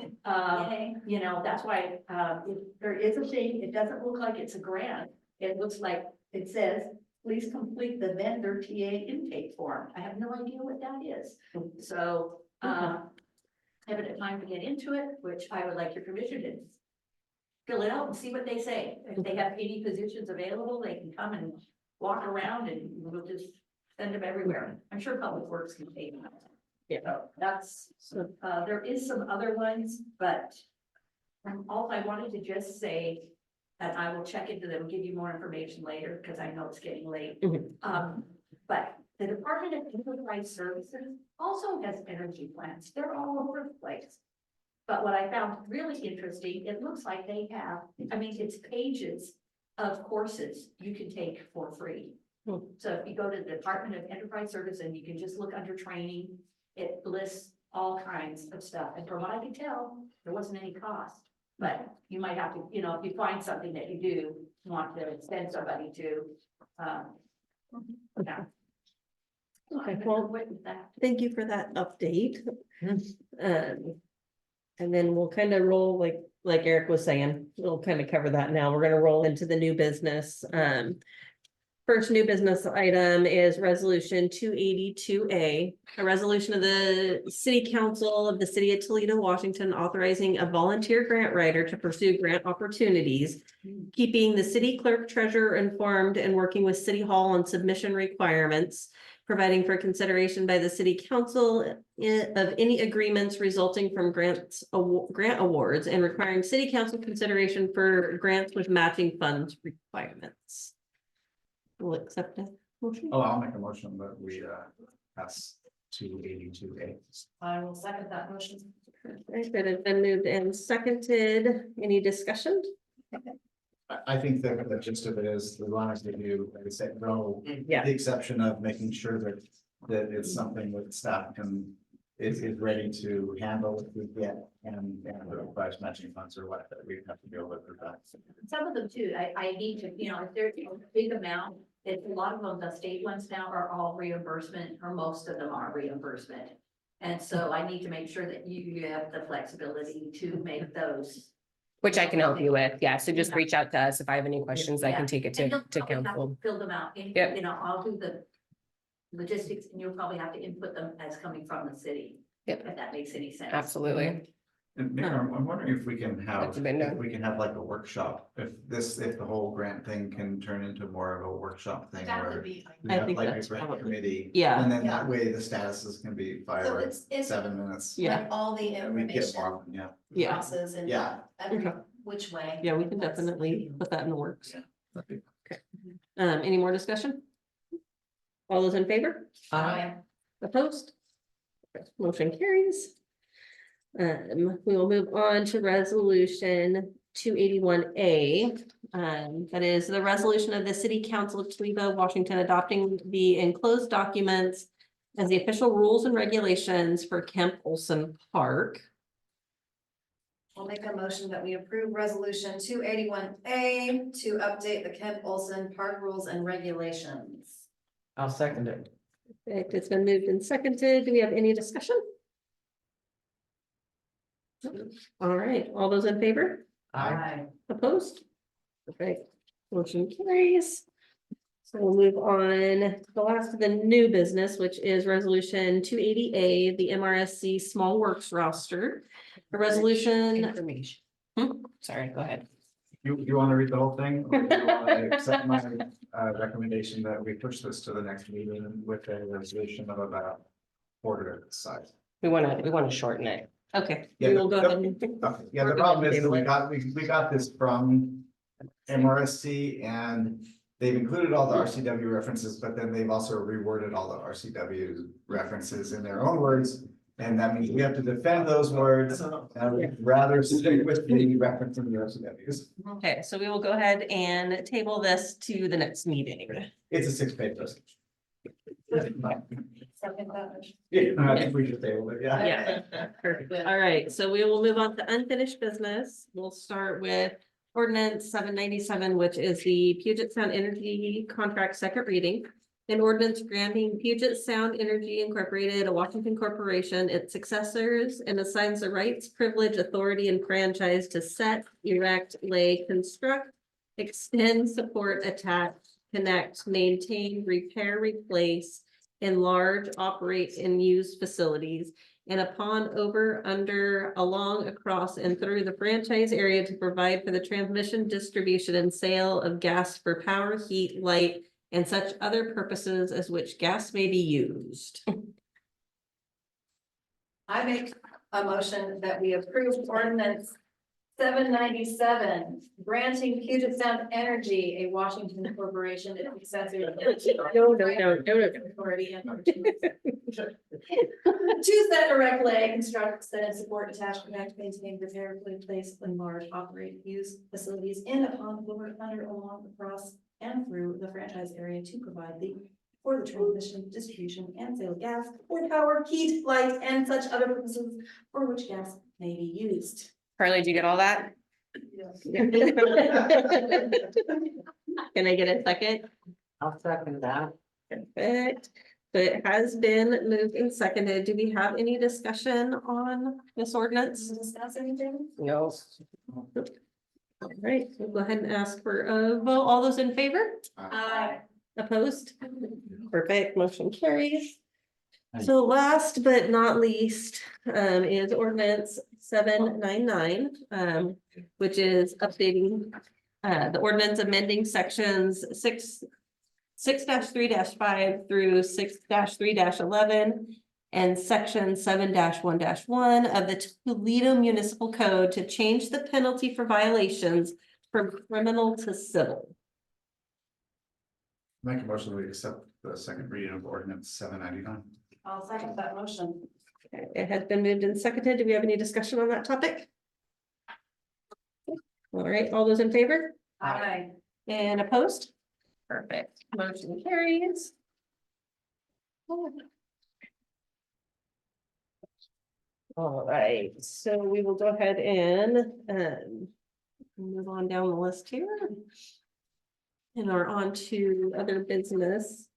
you know, that's why, if there is a thing, it doesn't look like it's a grant. It looks like it says, please complete the vendor TA intake form. I have no idea what that is. So, haven't had time to get into it, which I would like your permission to fill it out and see what they say. If they have any positions available, they can come and walk around and we'll just send them everywhere. I'm sure Public Works can take them. Yeah. So that's, there is some other ones, but all I wanted to just say, and I will check into them, give you more information later, because I know it's getting late. Mhm. But the Department of Enterprise Services also has energy plans. They're all over the place. But what I found really interesting, it looks like they have, I mean, it's pages of courses you can take for free. So if you go to the Department of Enterprise Service and you can just look under training, it lists all kinds of stuff. And from what I could tell, there wasn't any cost. But you might have to, you know, if you find something that you do want to send somebody to, yeah. Okay, well, With that. thank you for that update. And then we'll kind of roll like Eric was saying, we'll kind of cover that now. We're gonna roll into the new business. First new business item is resolution 282A, a resolution of the City Council of the City of Toledo, Washington, authorizing a volunteer grant writer to pursue grant opportunities, keeping the city clerk treasurer informed and working with City Hall on submission requirements, providing for consideration by the City Council of any agreements resulting from grant awards, and requiring City Council consideration for grants with matching funds requirements. We'll accept a motion. Oh, I'll make a motion that we pass 282A. I will second that motion. Right, it has been moved and seconded. Any discussion? I think that the gist of it is, as long as they do, like I said, no, Yeah. the exception of making sure that it's something that staff is ready to handle if we get and the requires matching funds or whatever, we have to be able to provide. Some of them too, I need to, you know, if there's a big amount, it's a lot of them, the state ones now are all reimbursement, or most of them are reimbursement. And so I need to make sure that you have the flexibility to make those. Which I can help you with, yeah, so just reach out to us if I have any questions, I Yeah. can take it And you'll to probably have to council. fill them out, and, Yep. you know, I'll do the logistics, and you'll probably have to input them as coming from the city. Yep. If that makes any sense. Absolutely. And Mayor, I'm wondering if we can have, That's a bit if no. we can have like a workshop, if the whole grant thing can turn into more of a workshop thing That where. would be. We I have think like a that's grant probably- committee. Yeah. And then Yeah. that way the statuses can be five So or it's 7 minutes. Yeah. like all the We get information more, yeah. Yeah. crosses and Yeah. Okay. which way. Yeah, we can That's- definitely put that in the works. Yeah. That'd be- Any more discussion? All those in favor? Aye. Opposed? Motion carries. We will move on to resolution 281A. That is the resolution of the City Council of Toledo, Washington, adopting the enclosed documents as the official rules and regulations for Kemp Olson Park. I'll make a motion that we approve resolution 281A to update the Kemp Olson Park rules and regulations. I'll second it. Perfect. It's been moved and seconded. Do we have any discussion? All right, all those in favor? Aye. Opposed? Perfect. Motion carries. So we'll move on to the last of the new business, which is resolution 280A, the MRSC Small Works roster. A resolution. Information. Sorry, go ahead. You want to read the whole thing? Or do you want to accept my recommendation that we push this to the next meeting with a resolution of about quarter of the size? We wanna shorten it. Okay, Yeah, we will go the- ahead and. Okay, yeah, We're the going problem to is that table we it. got this from MRSC and they've included all the RCW references, but then they've also reworded all the RCW references in their own words. And that means we have to defend those words, and I would rather stick with the reference in the RCWs. Okay, so we will go ahead and table this to the next meeting. It's a 6-page resolution. Second that. Yeah, I think we should table it, yeah. Yeah. Perfect. All right, so we will move on to unfinished business. We'll start with ordinance 797, which is the Puget Sound Energy contract second reading. An ordinance granting Puget Sound Energy Incorporated, a Washington corporation, its successors, and assigns the rights, privilege, authority, and franchise to set, erect, lay, construct, extend, support, attach, connect, maintain, repair, replace, enlarge, operate, and use facilities, and upon, over, under, along, across, and through the franchise area to provide for the transmission, distribution, and sale of gas for power, heat, light, and such other purposes as which gas may be used. I make a motion that we approve ordinance 797, granting Puget Sound Energy, a Washington corporation, its successor. No. Authority and to set, erect, lay, construct, extend, support, attach, connect, maintain, repair, replace, enlarge, operate, use facilities in, upon, over, under, along, across, and through the franchise area to provide for the transmission, distribution, and sale of gas for power, heat, light, and such other purposes for which gas may be used. Carly, did you get all that? Can I get a second? I'll second that. Perfect. So it has been moved and seconded. Do we have any discussion on this ordinance? Discuss anything? No. All right, we'll go ahead and ask for a vote. All those in favor? Aye. Opposed? Perfect, motion carries. So last but not least, is ordinance 799, which is updating the ordinance amending sections 6-3-5 through 6-3-11 and section 7-1-1 of the Toledo Municipal Code to change the penalty for violations from criminal to civil. Make a motion, we accept the second reading of ordinance 799. I'll second that motion. Okay, it has been moved and seconded. Do we have any discussion on that topic? All right, all those in favor Aye. and opposed? Perfect, motion carries. All right, so we will go ahead and move on down the list here. And are on to other business.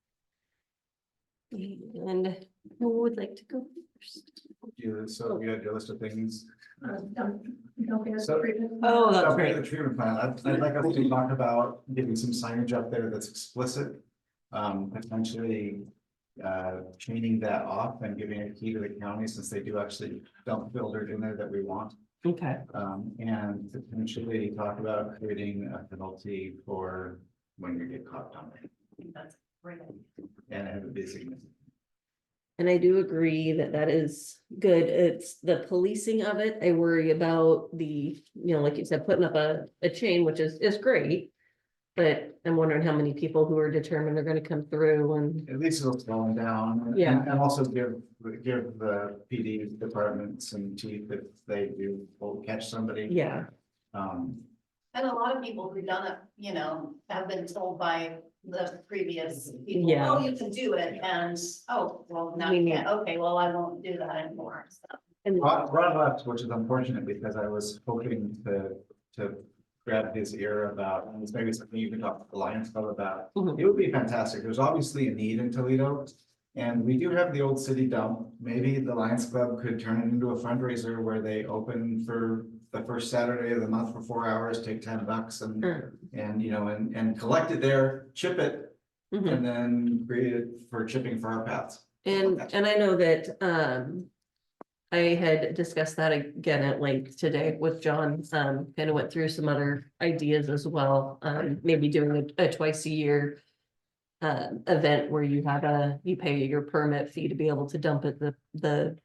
And who would like to go first? So you had your list of things. Oh, that's Okay, great. the treatment plan, I'd like us to talk about getting some signage up there that's explicit. Potentially chaining that off and giving a key to the county, since they do actually dump filters in there that we want. Okay. And potentially talk about creating a penalty for when you get caught dumping, That's great. and it would be significant. And I do agree that that is good. It's the policing of it. I worry about the, you know, like you said, putting up a chain, which is great. But I'm wondering how many people who are determined are gonna come through and, At least it'll slow them down. Yeah. And also give the PD department some teeth if they do catch somebody. yeah, And a lot of people who've done it, you know, have been told by the previous people, Yeah. oh, you can do it, and, oh, well, now We you need- can't, okay, well, I won't do that anymore, so. and Ron left, which is unfortunate because I was hoping to grab his ear about, and it's maybe something you can talk to the Lions Club about. Mhm. It would be fantastic. There's obviously a need in Toledo. And we do have the old city dump. Maybe the Lions Club could turn it into a fundraiser where they open for the first Saturday of the month for 4 hours, take $10 and, you know, and collect it there, chip it, Mhm. and then create it for chipping for our paths. And I know that, I had discussed that again at length today with John, kind of went through some other ideas as well. Maybe doing a twice a year. Event where you pay your permit fee to be able to dump it, the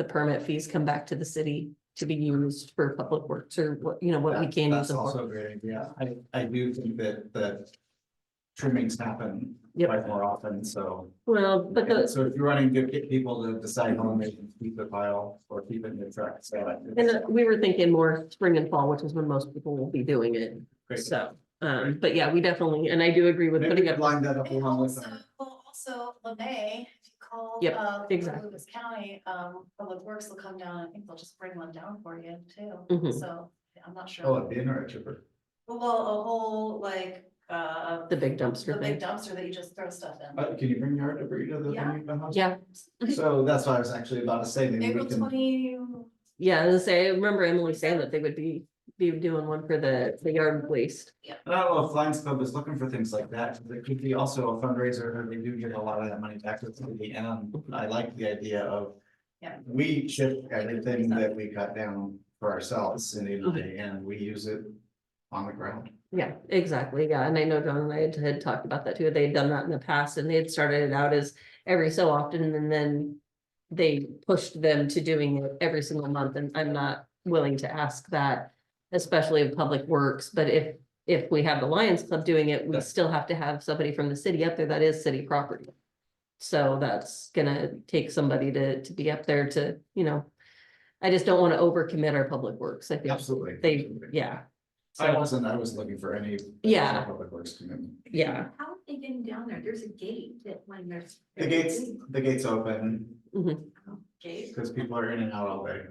permit fees come back to the city to be used for public works or what, you know, what we can use That's them also for. a great idea. I do think that trimmings happen Yep. quite more often, so. Well, but So if you're running to get people to decide how they can keep the pile or keep it in the truck, so. and we were thinking more spring and fall, which is when most people will be doing it. Great. So, but yeah, we definitely, and I do agree with Maybe we putting could up. line that up And along with. also, LeMay, if you call. Yep, exactly. Lucas County, Public Works will come down, I think they'll just bring one down for you too, Mhm. so, I'm not sure. Oh, a bin or a chipper? Well, a whole, like, The big the dumpster big thing. dumpster that you just throw stuff in. Can you bring your debris to the Yeah. thing you've been on? Yeah, So that's what I was actually about to say, maybe we April can. 20. yeah, as I say, I remember Emily saying that they would be doing one for the yard waste. I don't know if Lions Club is looking for things like that, there could be also a fundraiser, and they do get a lot of that money back to the city, and I like the idea of. Yeah. We ship everything that we cut down for ourselves in a day, and we use it on the ground. Yeah, exactly. Yeah, and I know John and I had talked about that too. They had done that in the past and they had started it out as every so often and then they pushed them to doing it every single month. And I'm not willing to ask that, especially of Public Works. But if we have the Lions Club doing it, we still have to have somebody from the city up there that is city property. So that's gonna take somebody to be up there to, you know, I just don't want to overcommit our Public Works. I think Absolutely. yeah. I was looking for any. Yeah. Public works commitment. Yeah. How are they getting down there? There's a gate that when there's. The gates open, Gate. because people are in and out all day.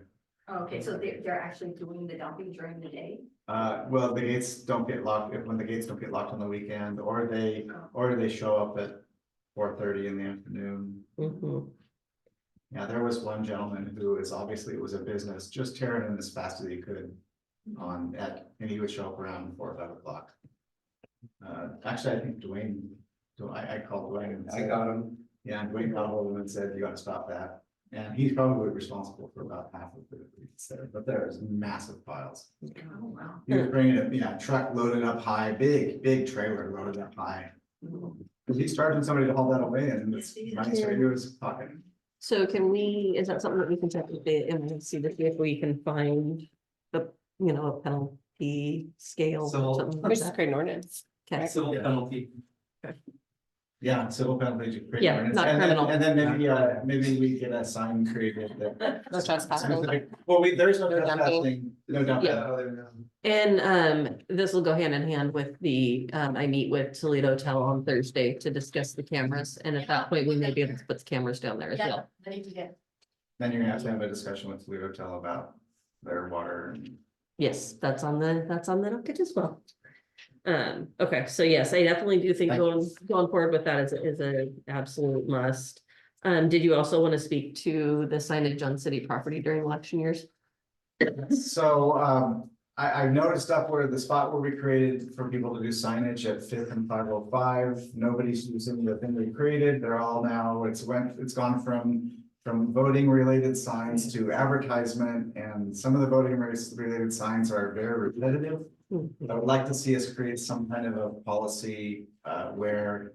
Okay, so they're actually doing the dumping during the day? Well, the gates don't get locked, when the gates don't get locked on the weekend, or they show up at 4:30 in the afternoon. Mhm. Yeah, there was one gentleman who is, obviously it was a business, just tearing in as fast as he could and he would show up around 4 or 5 o'clock. Actually, I think Dwayne, I called Dwayne and said. him. Yeah, and Dwayne got hold of him and said, you gotta stop that. And he's probably responsible for about half of it there, but there's massive piles. Oh, wow. He was bringing it, yeah, truck loaded up high, big trailer loaded up high. Cause he's charging somebody to haul that away and it's money's right here in his pocket. So can we, is that something that we can check with the MNC to see if we can find the, you know, a penalty scale? or So- something We like just that? create an ordinance. Okay. Civil penalty. Yeah, civil penalties. are great Yeah, ordinance. not And then- criminal. And then maybe we get a sign created that. No trespassing. Well, there's no No dumping. trespassing, no dumping. Yeah. And this will go hand in hand with the, I meet with Toledo Tel on Thursday to discuss the cameras. And at that point, we may be able to put the cameras down there as Yeah, well. then you can get. Then you're gonna have to have a discussion with Toledo Tel about their water and. Yes, that's on the docket as well. Okay, so yes, I definitely do think Thank going forward with that is a absolute must. Did you also want to speak to the signage on city property during election years? So, I noticed up where the spot where we created for people to do signage at Fifth and 505, nobody's using the thing we created, they're all now, it's gone from voting related signs to advertisement, and some of the voting related signs are very repetitive. I would like to see us create some kind of a policy, where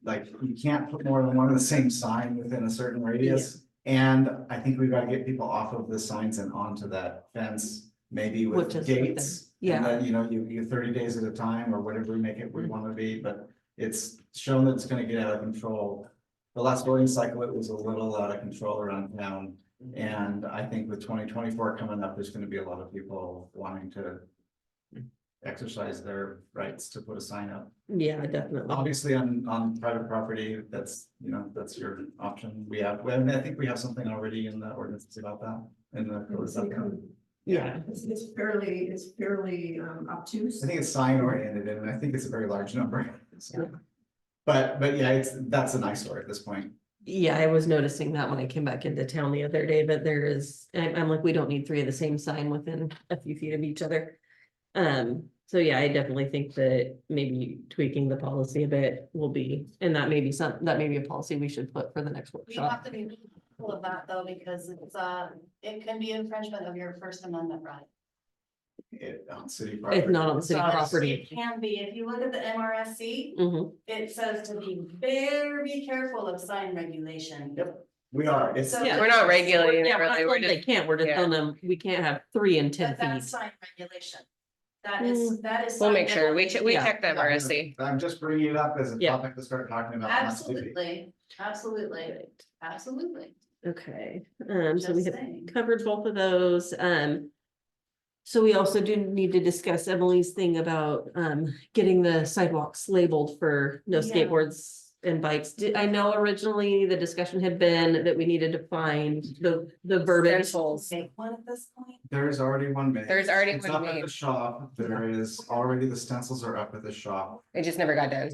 like, you can't put more than one of the same sign within a certain radius. And I think we've got to get people off of the signs and onto that fence, maybe with Which is gates. yeah. And then, you know, you 30 days at a time or whatever we make it, we want to be, but it's shown that it's gonna get out of control. The last voting cycle, it was a little out of control around town. And I think with 2024 coming up, there's gonna be a lot of people wanting to exercise their rights to put a sign up. Yeah, definitely. Obviously, on private property, that's, you know, that's your option. I think we have something already in the ordinances about that, in the code of ethics. Yeah. It's fairly obtuse. I think it's sign oriented, and I think it's a very large number. Yeah. But yeah, that's an eyesore at this point. Yeah, I was noticing that when I came back into town the other day, that there is, I'm like, we don't need three of the same sign within a few feet of each other. So yeah, I definitely think that maybe tweaking the policy a bit will be, and that may be a policy we should put for the next We workshop. have to be mindful of that though, because it can be infringement of your First Amendment right. On city property. If not on city So property. It can be, if you look at the MRSC, Mhm. it says to be very careful of sign regulation. Yep. We are, it's, So- Yeah. We're not regulating Yeah, it we're not really, we're telling them they just, can't, we're just yeah. telling them, we can't have 3 and 10 But that's feet. sign regulation. That is. we'll sign make sure, we Yeah. check the MRSC. I'm just bringing it up as a Yeah. topic to start talking about. not to be- Absolutely. Okay, so we Just have saying. covered both of those, so we also do need to discuss Emily's thing about, getting the sidewalks labeled for no Yeah. skateboards and bikes. I know originally the discussion had been that we needed to find the verbiage. Stencils. Make one at this point. There's already one made. There's already It's one up at made. the shop, there is already, the stencils are up at the shop. It just never got done.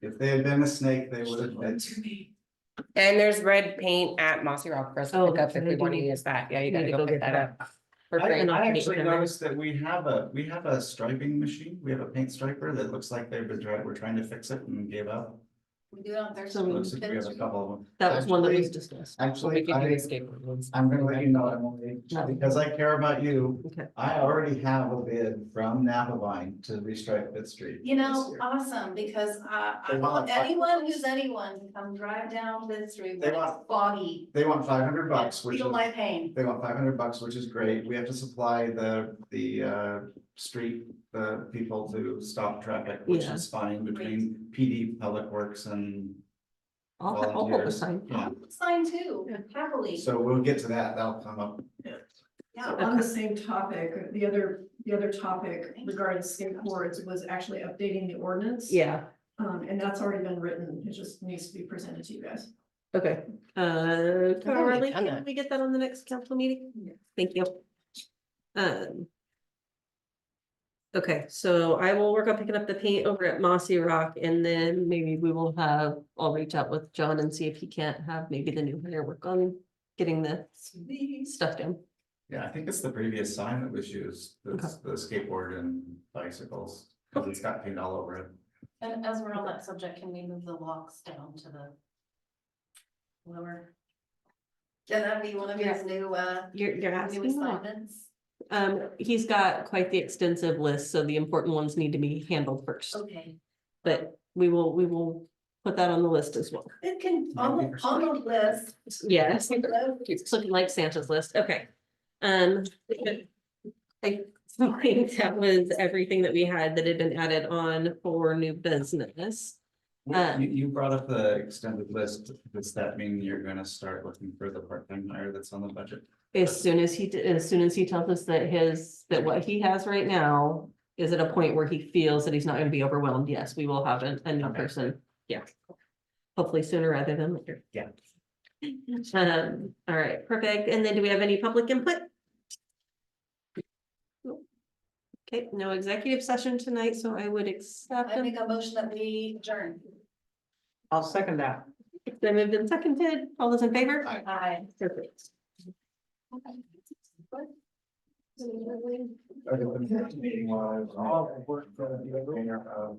If they had been a snake, they would have been. And there's red paint at Mossy Rock for us to Oh, pick up if I we do want to need- use that. Yeah, you need gotta to go go pick get that that. up. For I- free. and I paint actually whatever. noticed that we have a striping machine, we have a paint striper that looks like we're trying to fix it and gave up. We do it on Thursday. So Looks like we have a couple of them. That was one that was Actually- discussed. We Actually, could do the skateboard ones. I'm gonna let you know, Emily, No. because I care about you. Okay. I already have a bid from Napa Vine to restripe Fifth Street. You know, this year. awesome, because They I want- want anyone who's anyone to come drive down Fifth Street They when it's want- foggy. They want $500, which is. Feel my pain. They want $500, which is great. We have to supply the street, the people to stop traffic, which Yeah. is fine between PD, Public Works and. I'll help the volunteers. sign. Yeah, Sign too, happily. so we'll get to that. That'll come up. Yeah, on the same topic, the other topic regarding skateboards was actually updating the ordinance. Yeah, And that's already been written, it just needs to be presented to you guys. okay, Carly, can we get that on the next council meeting? Thank you. Okay, so I will work on picking up the paint over at Mossy Rock, and then maybe I'll reach out with John and see if he can't have maybe the new hire work on getting the stuff down. Yeah, I think it's the previous sign that was used, that's the skateboard and bicycles, because it's got paint all over it. And as we're on that subject, can we move the walks down to the lower? Can that be one of his new, You're new asking a lot. assignments? He's got quite the extensive list, so the important ones need to be handled first, Okay. but we will put that on the list as well. It can, on the list. Yes, it's looking like Santa's list, okay. I think that was everything that we had that had been added on for new business. You brought up the extended list. Does that mean you're gonna start looking for the part-time hire that's on the budget? As soon as he tells us that what he has right now is at a point where he feels that he's not gonna be overwhelmed, yes, we will have a new Okay. person, yeah. Hopefully sooner rather than later. Yeah. All right, perfect, and then do we have any public input? Okay, no executive session tonight, so I would accept I them. make a motion that we adjourn. I'll second that. Then moved and seconded, all those in favor? Aye. Aye. Perfect. Meeting was all work for the.